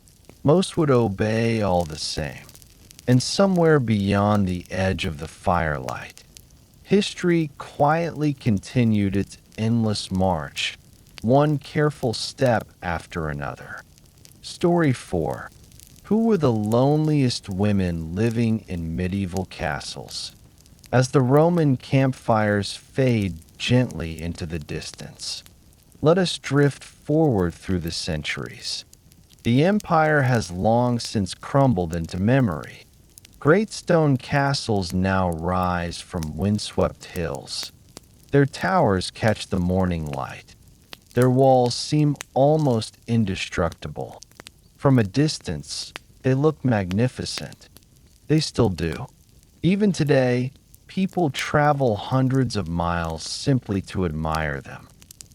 Most would obey all the same. And somewhere beyond the edge of the firelight, history quietly continued its endless march, one careful step after another. Story 4. Who were the loneliest women living in medieval castles? As the Roman campfires fade gently into the distance, let us drift forward through the centuries. The empire has long since crumbled into memory. Great stone castles now rise from windswept hills. Their towers catch the morning light. Their walls seem almost indestructible. From a distance, they look magnificent. They still do. Even today, People travel hundreds of miles simply to admire them.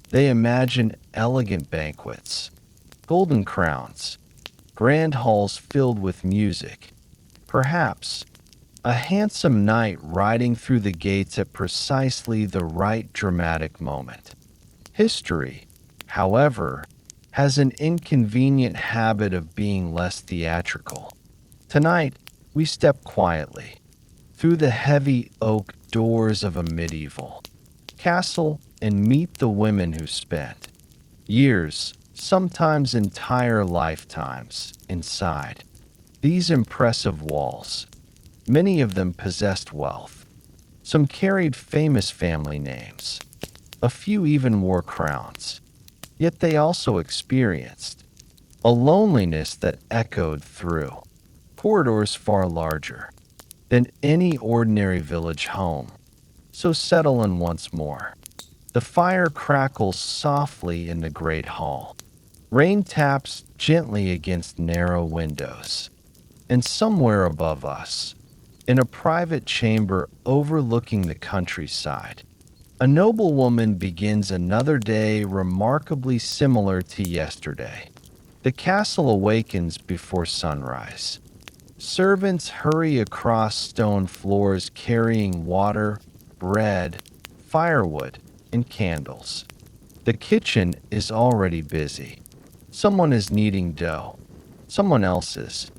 They imagine elegant banquets, golden crowns, grand halls filled with music, perhaps a handsome knight riding through the gates at precisely the right dramatic moment. History, however, has an inconvenient habit of being less theatrical. Tonight, we step quietly through the heavy oak doors of a medieval castle and meet the women who spent years, sometimes entire lifetimes, inside these impressive walls. Many of them possessed wealth. Some carried famous family names. A few even wore crowns. Yet they also experienced a loneliness that echoed through corridors far larger than any ordinary village home. So settle in once more. The fire crackles softly in the great hall. Rain taps gently against narrow windows. And somewhere above us, in a private chamber overlooking the countryside, a noblewoman begins another day remarkably similar to yesterday. The castle awakens before sunrise. Servants hurry across stone floors carrying water, bread, firewood, and candles. The kitchen is already busy. Someone is kneading dough. Someone else is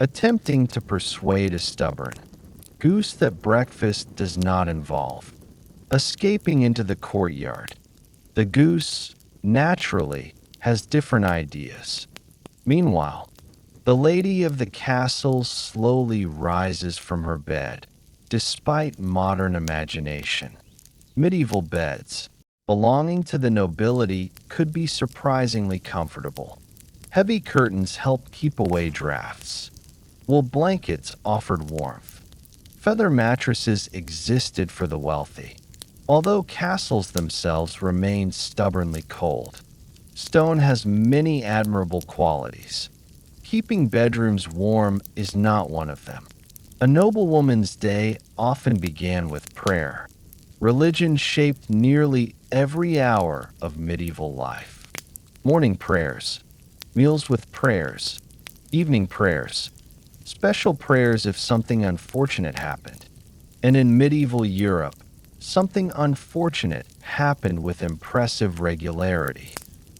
attempting to persuade a stubborn goose that breakfast does not involve escaping into the courtyard. The goose, naturally, has different ideas. Meanwhile, the lady of the castle slowly rises from her bed, despite modern imagination. Medieval beds, belonging to the nobility, could be surprisingly comfortable. Heavy curtains helped keep away drafts. Wool blankets offered warmth. Feather mattresses existed for the wealthy, although castles themselves remained stubbornly cold. Stone has many admirable qualities. Keeping bedrooms warm is not one of them. A noblewoman's day often began with prayer. Religion shaped nearly every hour of medieval life. Morning prayers, meals with prayers, evening prayers, special prayers if something unfortunate happened. And in medieval Europe, something unfortunate happened with impressive regularity.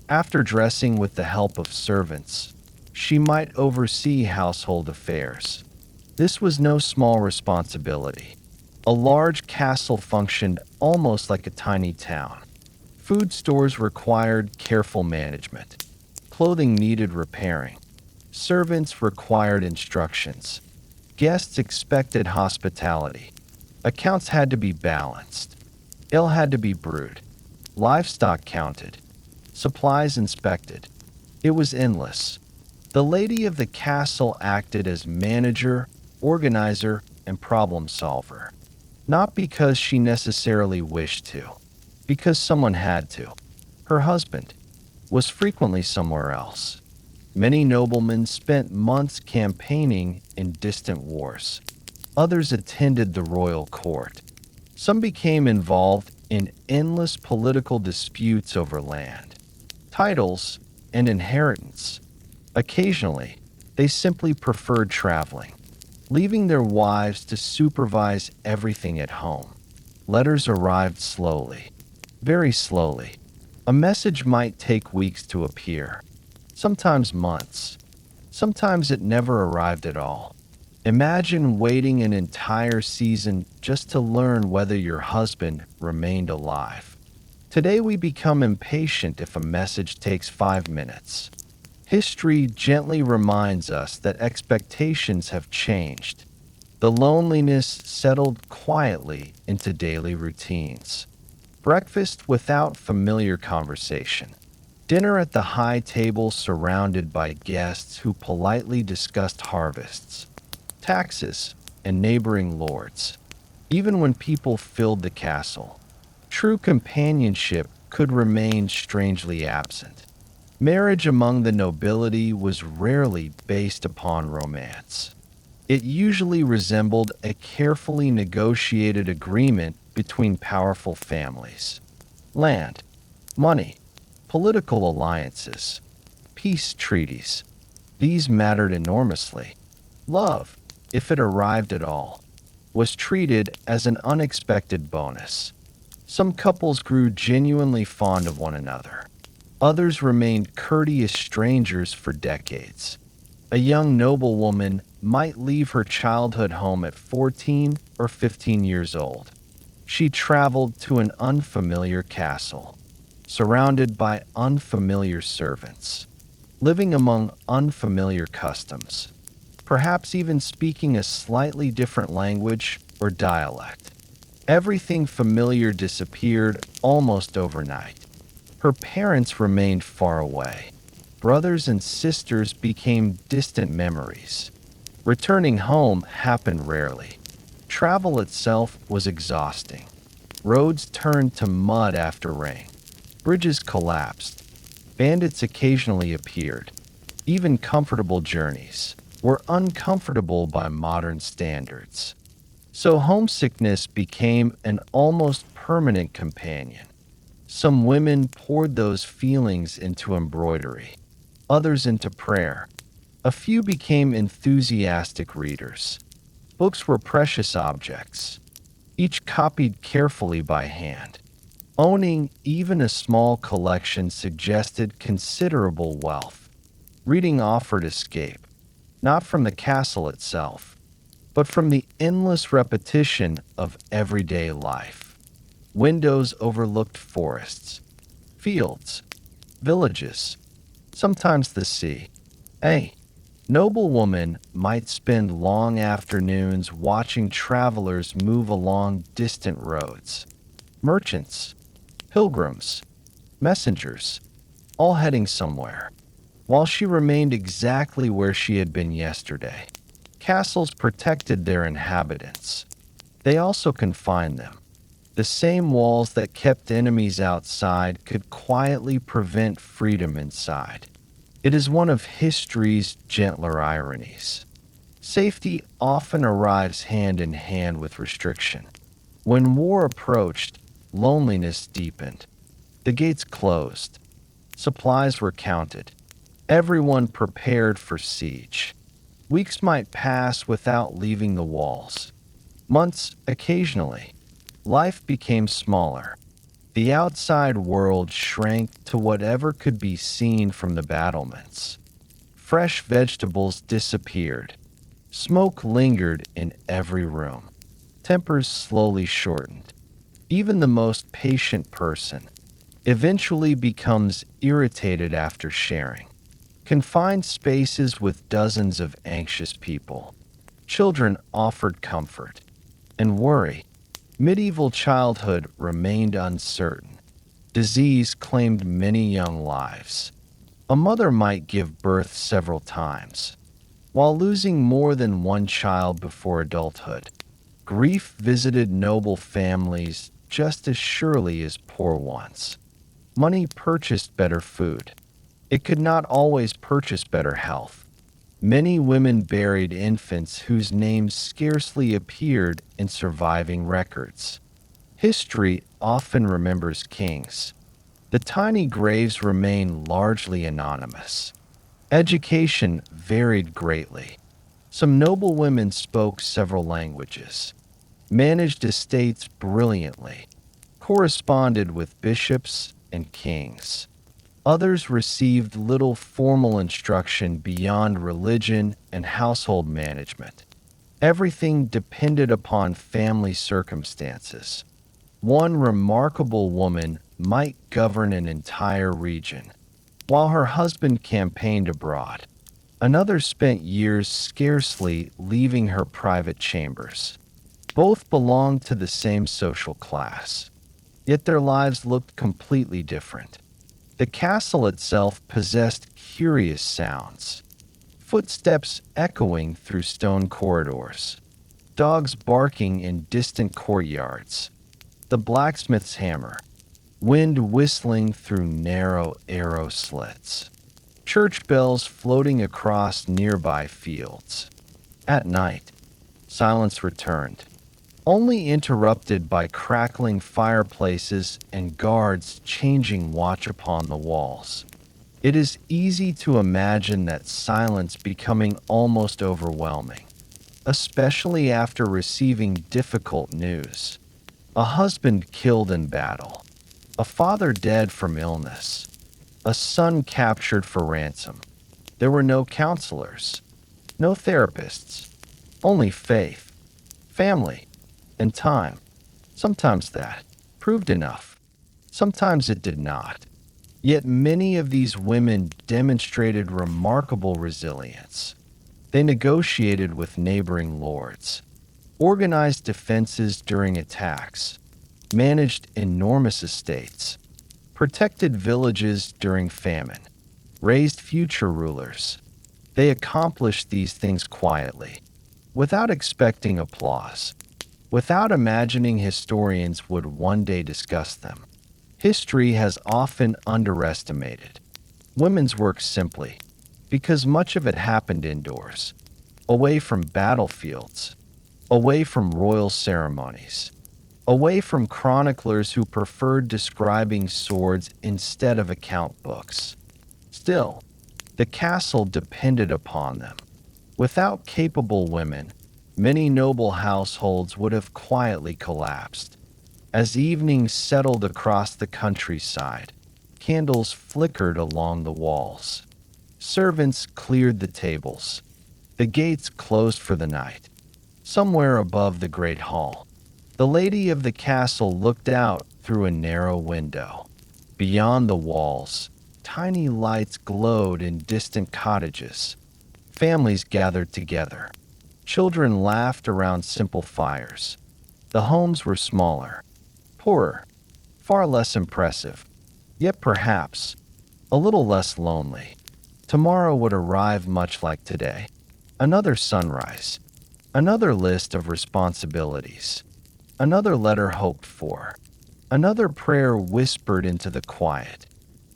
After dressing with the help of servants, she might oversee household affairs. This was no small responsibility. A large castle functioned almost like a tiny town. Food stores required careful management. Clothing needed repairing. Servants required instructions. Guests expected hospitality. Accounts had to be balanced. Ale had to be brewed. Livestock counted. Supplies inspected. It was endless. The lady of the castle acted as manager, organizer, and problem solver. Not because she necessarily wished to, because someone had to. Her husband was frequently somewhere else. Many noblemen spent months campaigning in distant wars. Others attended the royal court. Some became involved in endless political disputes over land, titles, and inheritance. Occasionally, they simply preferred traveling, leaving their wives to supervise everything at home. Letters arrived slowly, very slowly. A message might take weeks to appear, sometimes months. Sometimes it never arrived at all. Imagine waiting an entire season just to learn whether your husband remained alive. Today we become impatient if a message takes 5 minutes. History gently reminds us that expectations have changed. The loneliness settled quietly into daily routines. Breakfast without familiar conversation. Dinner at the high table surrounded by guests who politely discussed harvests, taxes, and neighboring lords. Even when people filled the castle, true companionship could remain strangely absent. Marriage among the nobility was rarely based upon romance. It usually resembled a carefully negotiated agreement between powerful families. Land, money, political alliances, peace treaties. These mattered enormously. Love, if it arrived at all, was treated as an unexpected bonus. Some couples grew genuinely fond of one another. Others remained courteous strangers for decades. A young noblewoman might leave her childhood home at 14 or 15 years old. She traveled to an unfamiliar castle, surrounded by unfamiliar servants, living among unfamiliar customs, perhaps even speaking a slightly different language or dialect. Everything familiar disappeared almost overnight. Her parents remained far away. Brothers and sisters became distant memories. Returning home happened rarely. Travel itself was exhausting. Roads turned to mud after rain. Bridges collapsed. Bandits occasionally appeared. Even comfortable journeys were uncomfortable by modern standards. So homesickness became an almost permanent companion. Some women poured those feelings into embroidery, others into prayer. A few became enthusiastic readers. Books were precious objects, each copied carefully by hand. Owning even a small collection suggested considerable wealth. Reading offered escape, not from the castle itself, but from the endless repetition of everyday life. Windows overlooked forests, fields, villages, sometimes the sea. A noblewoman might spend long afternoons watching travelers move along distant roads. Merchants, pilgrims, messengers, all heading somewhere, while she remained exactly where she had been yesterday. Castles protected their inhabitants. They also confined them. The same walls that kept enemies outside could quietly prevent freedom inside. It is one of history's gentler ironies. Safety often arrives hand in hand with restriction. When war approached, loneliness deepened. The gates closed. Supplies were counted. Everyone prepared for siege. Weeks might pass without leaving the walls. Months occasionally. Life became smaller. The outside world shrank to whatever could be seen from the battlements. Fresh vegetables disappeared. Smoke lingered in every room. Tempers slowly shortened. Even the most patient person eventually becomes irritated after sharing. Confined spaces with dozens of anxious people. Children offered comfort and worry. Medieval childhood remained uncertain. Disease claimed many young lives. A mother might give birth several times, while losing more than one child before adulthood. Grief visited noble families just as surely as poor ones. Money purchased better food. It could not always purchase better health. Many women buried infants whose names scarcely appeared in surviving records. History often remembers kings. The tiny graves remain largely anonymous. Education varied greatly. Some noble women spoke several languages, managed estates brilliantly, corresponded with bishops and kings. Others received little formal instruction beyond religion and household management. Everything depended upon family circumstances. One remarkable woman might govern an entire region, while her husband campaigned abroad. Another spent years scarcely leaving her private chambers. Both belonged to the same social class, yet their lives looked completely different. The castle itself possessed curious sounds. Footsteps echoing through stone corridors. Dogs barking in distant courtyards. The blacksmith's hammer. Wind whistling through narrow arrow slits. Church bells floating across nearby fields. At night, silence returned, only interrupted by crackling fireplaces and guards changing watch upon the walls. It is easy to imagine that silence becoming almost overwhelming, especially after receiving difficult news. A husband killed in battle, a father dead from illness, a son captured for ransom. There were no counselors, no therapists, only faith, family, and time. Sometimes that proved enough. Sometimes it did not. Yet many of these women demonstrated remarkable resilience. They negotiated with neighboring lords, organized defenses during attacks, managed enormous estates, protected villages during famine, raised future rulers. They accomplished these things quietly, without expecting applause, without imagining historians would one day discuss them. History has often underestimated women's work simply because much of it happened indoors, away from battlefields, away from royal ceremonies, away from chroniclers who preferred describing swords instead of account books. Still, the castle depended upon them. Without capable women, many noble households would have quietly collapsed. As evening settled across the countryside, candles flickered along the walls. Servants cleared the tables. The gates closed for the night. Somewhere above the great hall, the lady of the castle looked out through a narrow window. Beyond the walls, tiny lights glowed in distant cottages. Families gathered together. Children laughed around simple fires. The homes were smaller, poorer, far less impressive, yet perhaps a little less lonely. Tomorrow would arrive much like today. Another sunrise, another list of responsibilities, another letter hoped for, another prayer whispered into the quiet.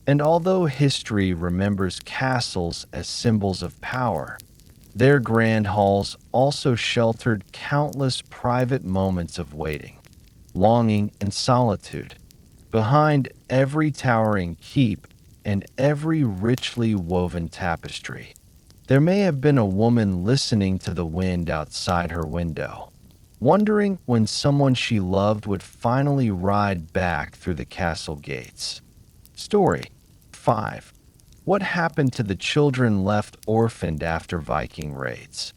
And although history remembers castles as symbols of power, their grand halls also sheltered countless private moments of waiting, longing, and solitude. Behind every towering keep and every richly woven tapestry, there may have been a woman listening to the wind outside her window, wondering when someone she loved would finally ride back through the castle gates. Story 5. What happened to the children left orphaned after Viking raids?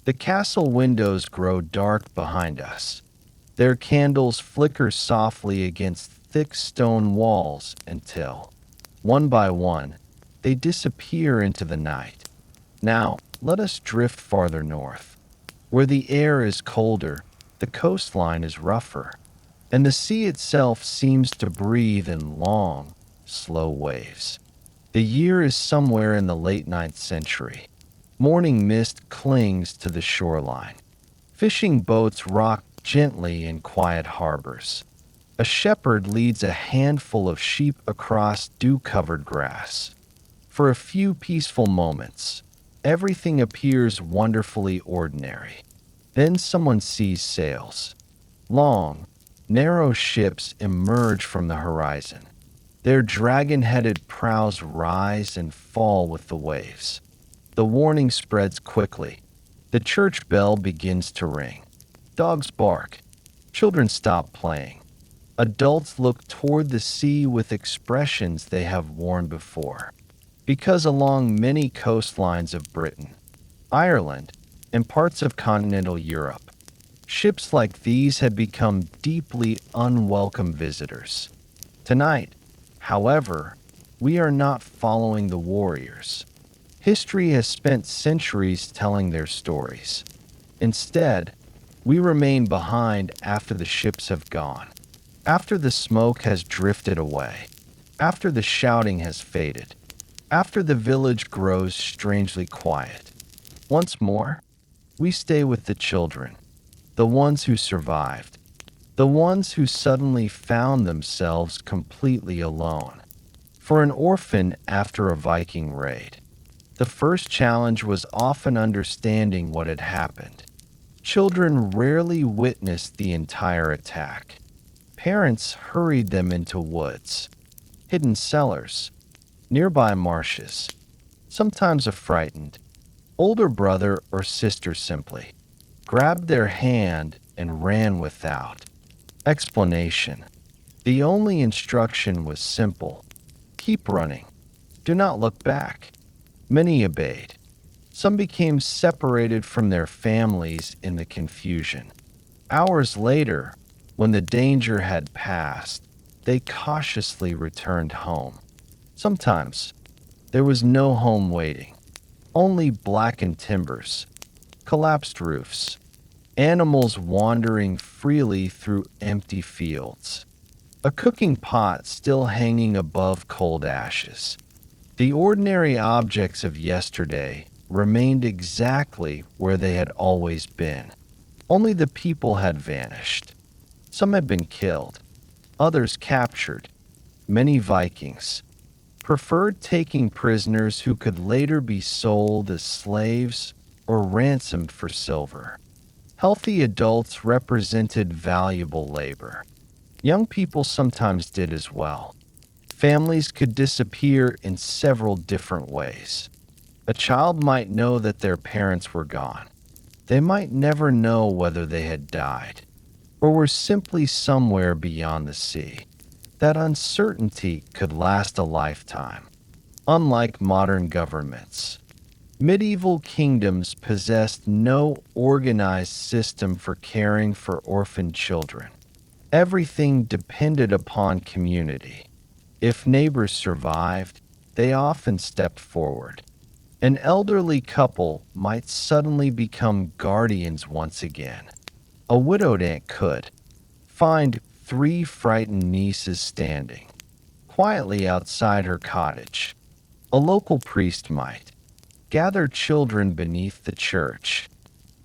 The castle windows grow dark behind us. Their candles flicker softly against thick stone walls until, one by one, they disappear into the night. Now, let us drift farther north, where the air is colder, the coastline is rougher, and the sea itself seems to breathe in long, slow waves. The year is somewhere in the late 9th century. Morning mist clings to the shoreline. Fishing boats rock gently in quiet harbors. A shepherd leads a handful of sheep across dew-covered grass. For a few peaceful moments, everything appears wonderfully ordinary. Then someone sees sails. Long, narrow ships emerge from the horizon. Their dragon-headed prows rise and fall with the waves. The warning spreads quickly. The church bell begins to ring. Dogs bark. Children stop playing. Adults look toward the sea with expressions they have worn before. Because along many coastlines of Britain, Ireland, and parts of continental Europe, ships like these had become deeply unwelcome visitors. Tonight, however, we are not following the warriors. History has spent centuries telling their stories. Instead, we remain behind after the ships have gone, after the smoke has drifted away, after the shouting has faded, after the village grows strangely quiet. Once more, we stay with the children, the ones who survived, the ones who suddenly found themselves completely alone. For an orphan after a Viking raid, The first challenge was often understanding what had happened. Children rarely witnessed the entire attack. Parents hurried them into woods, hidden cellars, nearby marshes. Sometimes a frightened older brother or sister simply grabbed their hand and ran without explanation. The only instruction was simple: keep running. Do not look back. Many obeyed. Some became separated from their families in the confusion. Hours later, when the danger had passed, they cautiously returned home. Sometimes there was no home waiting, only blackened timbers, collapsed roofs, animals wandering freely through empty fields, a cooking pot still hanging above cold ashes. The ordinary objects of yesterday remained exactly where they had always been. Only the people had vanished. Some had been killed, others captured. Many Vikings preferred taking prisoners who could later be sold as slaves or ransomed for silver. Healthy adults represented valuable labor. Young people sometimes did as well. Families could disappear in several different ways. A child might know that their parents were gone. They might never know whether they had died or were simply somewhere beyond the sea. That uncertainty could last a lifetime. Unlike modern governments, medieval kingdoms possessed no organized system for caring for orphaned children. Everything depended upon community. If neighbors survived, they often stepped forward. An elderly couple might suddenly become guardians once again. A widowed aunt could find three frightened nieces standing quietly outside her cottage. A local priest might gather children beneath the church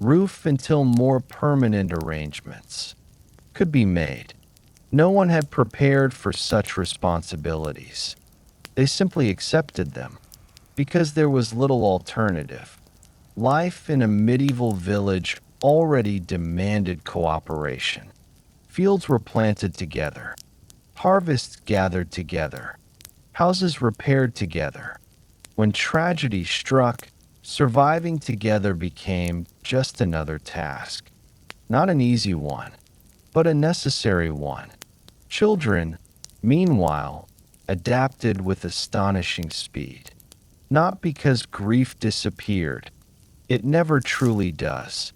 roof until more permanent arrangements could be made. No one had prepared for such responsibilities. They simply accepted them because there was little alternative. Life in a medieval village already demanded cooperation. Fields were planted together, harvests gathered together, houses repaired together. When tragedy struck, surviving together became just another task. Not an easy one, but a necessary one. Children, meanwhile, adapted with astonishing speed. Not because grief disappeared, it never truly does,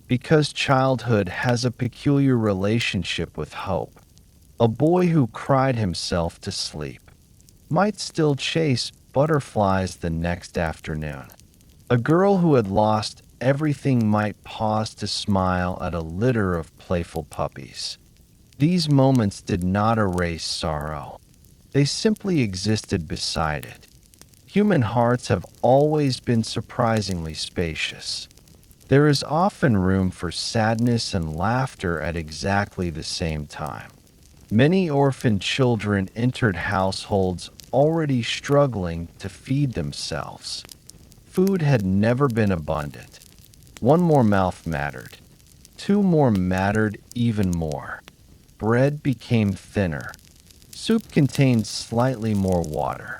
because childhood has a peculiar relationship with hope. A boy who cried himself to sleep might still chase butterflies the next afternoon. A girl who had lost everything might pause to smile at a litter of playful puppies. These moments did not erase sorrow. They simply existed beside it. Human hearts have always been surprisingly spacious. There is often room for sadness and laughter at exactly the same time. Many orphaned children entered households already struggling to feed themselves. Food had never been abundant. One more mouth mattered. Two more mattered even more. Bread became thinner. Soup contained slightly more water.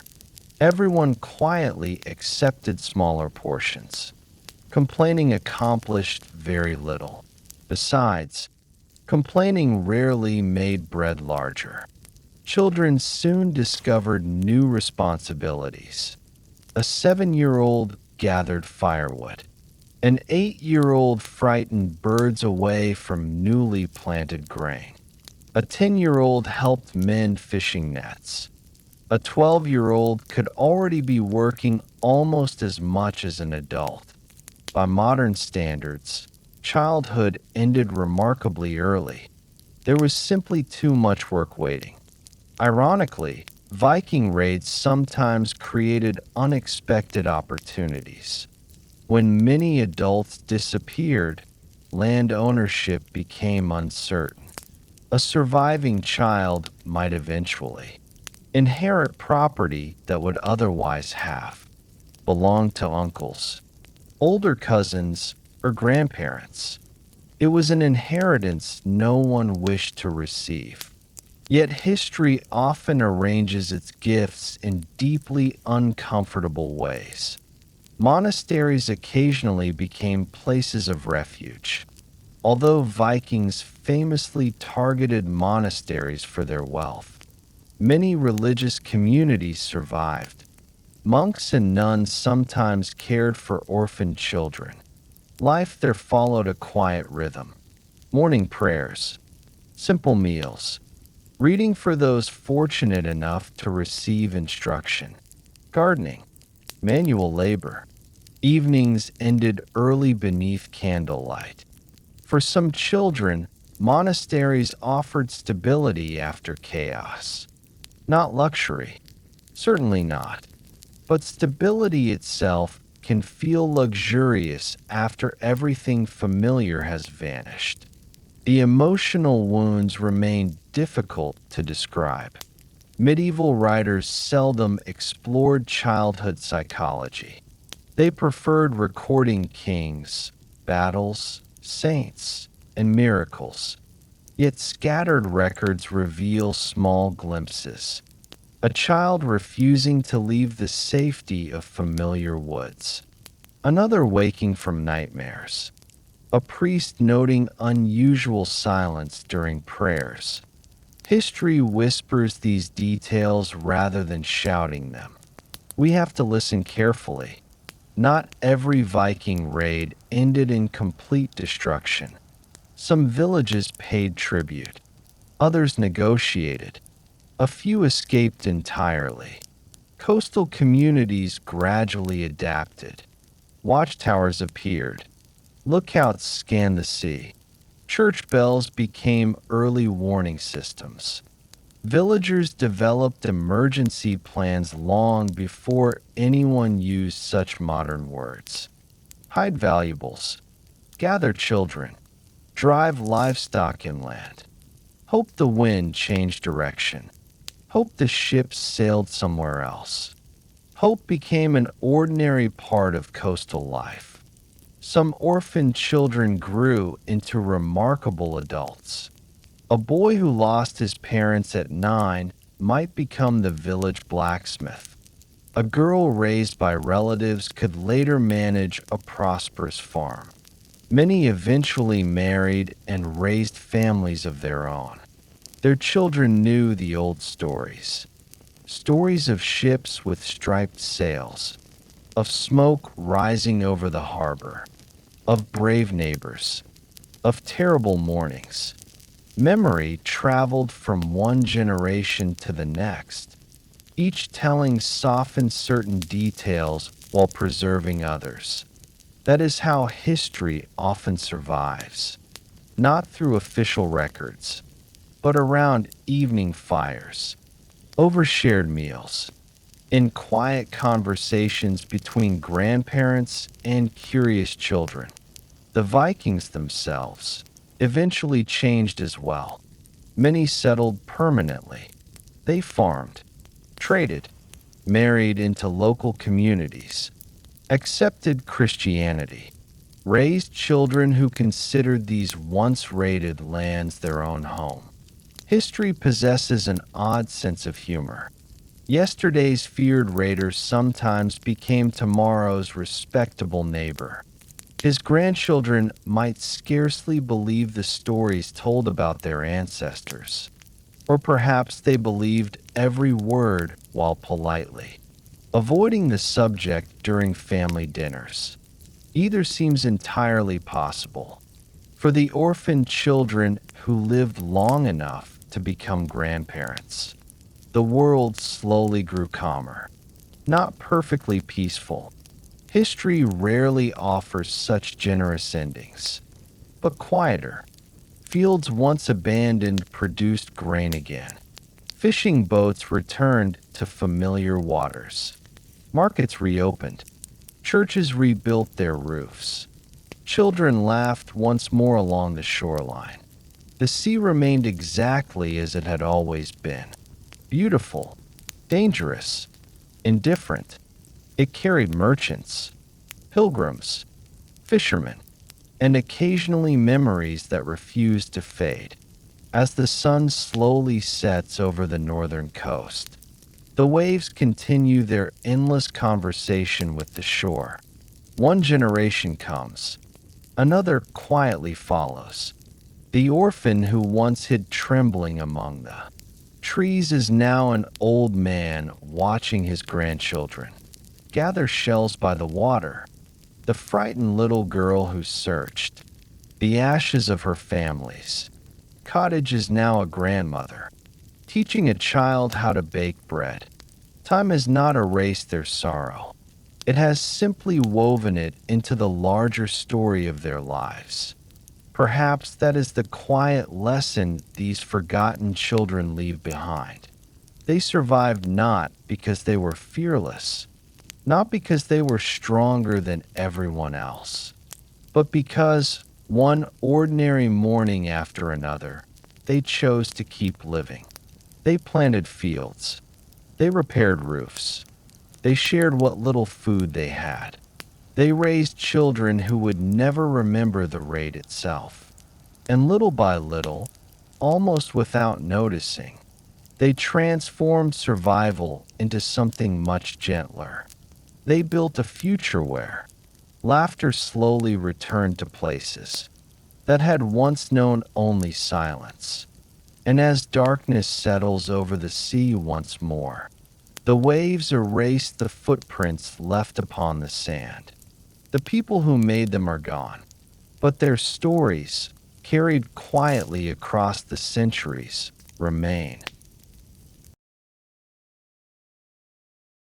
Everyone quietly accepted smaller portions. Complaining accomplished very little. Besides, complaining rarely made bread larger. Children soon discovered new responsibilities. A 7-year-old gathered firewood. An 8-year-old frightened birds away from newly planted grain. A 10-year-old helped mend fishing nets. A 12-year-old could already be working almost as much as an adult. By modern standards, childhood ended remarkably early. There was simply too much work waiting. Ironically, Viking raids sometimes created unexpected opportunities. When many adults disappeared, land ownership became uncertain. A surviving child might eventually inherit property that would otherwise have belonged to uncles, older cousins, or grandparents. It was an inheritance no one wished to receive. Yet history often arranges its gifts in deeply uncomfortable ways. Monasteries occasionally became places of refuge. Although Vikings famously targeted monasteries for their wealth, many religious communities survived. Monks and nuns sometimes cared for orphaned children. Life there followed a quiet rhythm: morning prayers, simple meals, reading for those fortunate enough to receive instruction, gardening, manual labor. Evenings ended early beneath candlelight. For some children, monasteries offered stability after chaos. Not luxury, certainly not, but stability itself can feel luxurious after everything familiar has vanished. The emotional wounds remain difficult to describe. Medieval writers seldom explored childhood psychology. They preferred recording kings, battles, saints, and miracles. Yet scattered records reveal small glimpses. A child refusing to leave the safety of familiar woods. Another waking from nightmares. A priest noting unusual silence during prayers. History whispers these details rather than shouting them. We have to listen carefully. Not every Viking raid ended in complete destruction. Some villages paid tribute. Others negotiated. A few escaped entirely. Coastal communities gradually adapted. Watchtowers appeared. Lookouts scanned the sea. Church bells became early warning systems. Villagers developed emergency plans long before anyone used such modern words. Hide valuables. Gather children. Drive livestock inland. Hope the wind changed direction. Hope the ships sailed somewhere else. Hope became an ordinary part of coastal life. Some orphaned children grew into remarkable adults. A boy who lost his parents at 9 might become the village blacksmith. A girl raised by relatives could later manage a prosperous farm. Many eventually married and raised families of their own. Their children knew the old stories. Stories of ships with striped sails, of smoke rising over the harbor, of brave neighbors, of terrible mornings. Memory traveled from one generation to the next, each telling softened certain details while preserving others. That is how history often survives, not through official records, but around evening fires, over shared meals, in quiet conversations between grandparents and curious children. The Vikings themselves eventually changed as well. Many settled permanently. They farmed, traded, married into local communities, accepted Christianity, raised children who considered these once raided lands their own home. History possesses an odd sense of humor. Yesterday's feared raider sometimes became tomorrow's respectable neighbor. His grandchildren might scarcely believe the stories told about their ancestors, or perhaps they believed every word while politely avoiding the subject during family dinners. Either seems entirely possible. For the orphaned children who lived long enough to become grandparents, the world slowly grew calmer. Not perfectly peaceful. History rarely offers such generous endings, but quieter. Fields once abandoned produced grain again. Fishing boats returned to familiar waters. Markets reopened. Churches rebuilt their roofs. Children laughed once more along the shoreline. The sea remained exactly as it had always been. Beautiful, dangerous, indifferent. It carried merchants, pilgrims, fishermen, and occasionally memories that refused to fade. As the sun slowly sets over the northern coast, the waves continue their endless conversation with the shore. One generation comes, another quietly follows. The orphan who once hid trembling among the trees is now an old man watching his grandchildren gather shells by the water. The frightened little girl who searched the ashes of her family's cottage is now a grandmother, teaching a child how to bake bread. Time has not erased their sorrow. It has simply woven it into the larger story of their lives. Perhaps that is the quiet lesson these forgotten children leave behind. They survived not because they were fearless, not because they were stronger than everyone else, but because, one ordinary morning after another, they chose to keep living. They planted fields. They repaired roofs. They shared what little food they had. They raised children who would never remember the raid itself. And little by little, almost without noticing, they transformed survival into something much gentler. They built a future where laughter slowly returned to places that had once known only silence. And as darkness settles over the sea once more, the waves erase the footprints left upon the sand. The people who made them are gone, but their stories, carried quietly across the centuries, remain.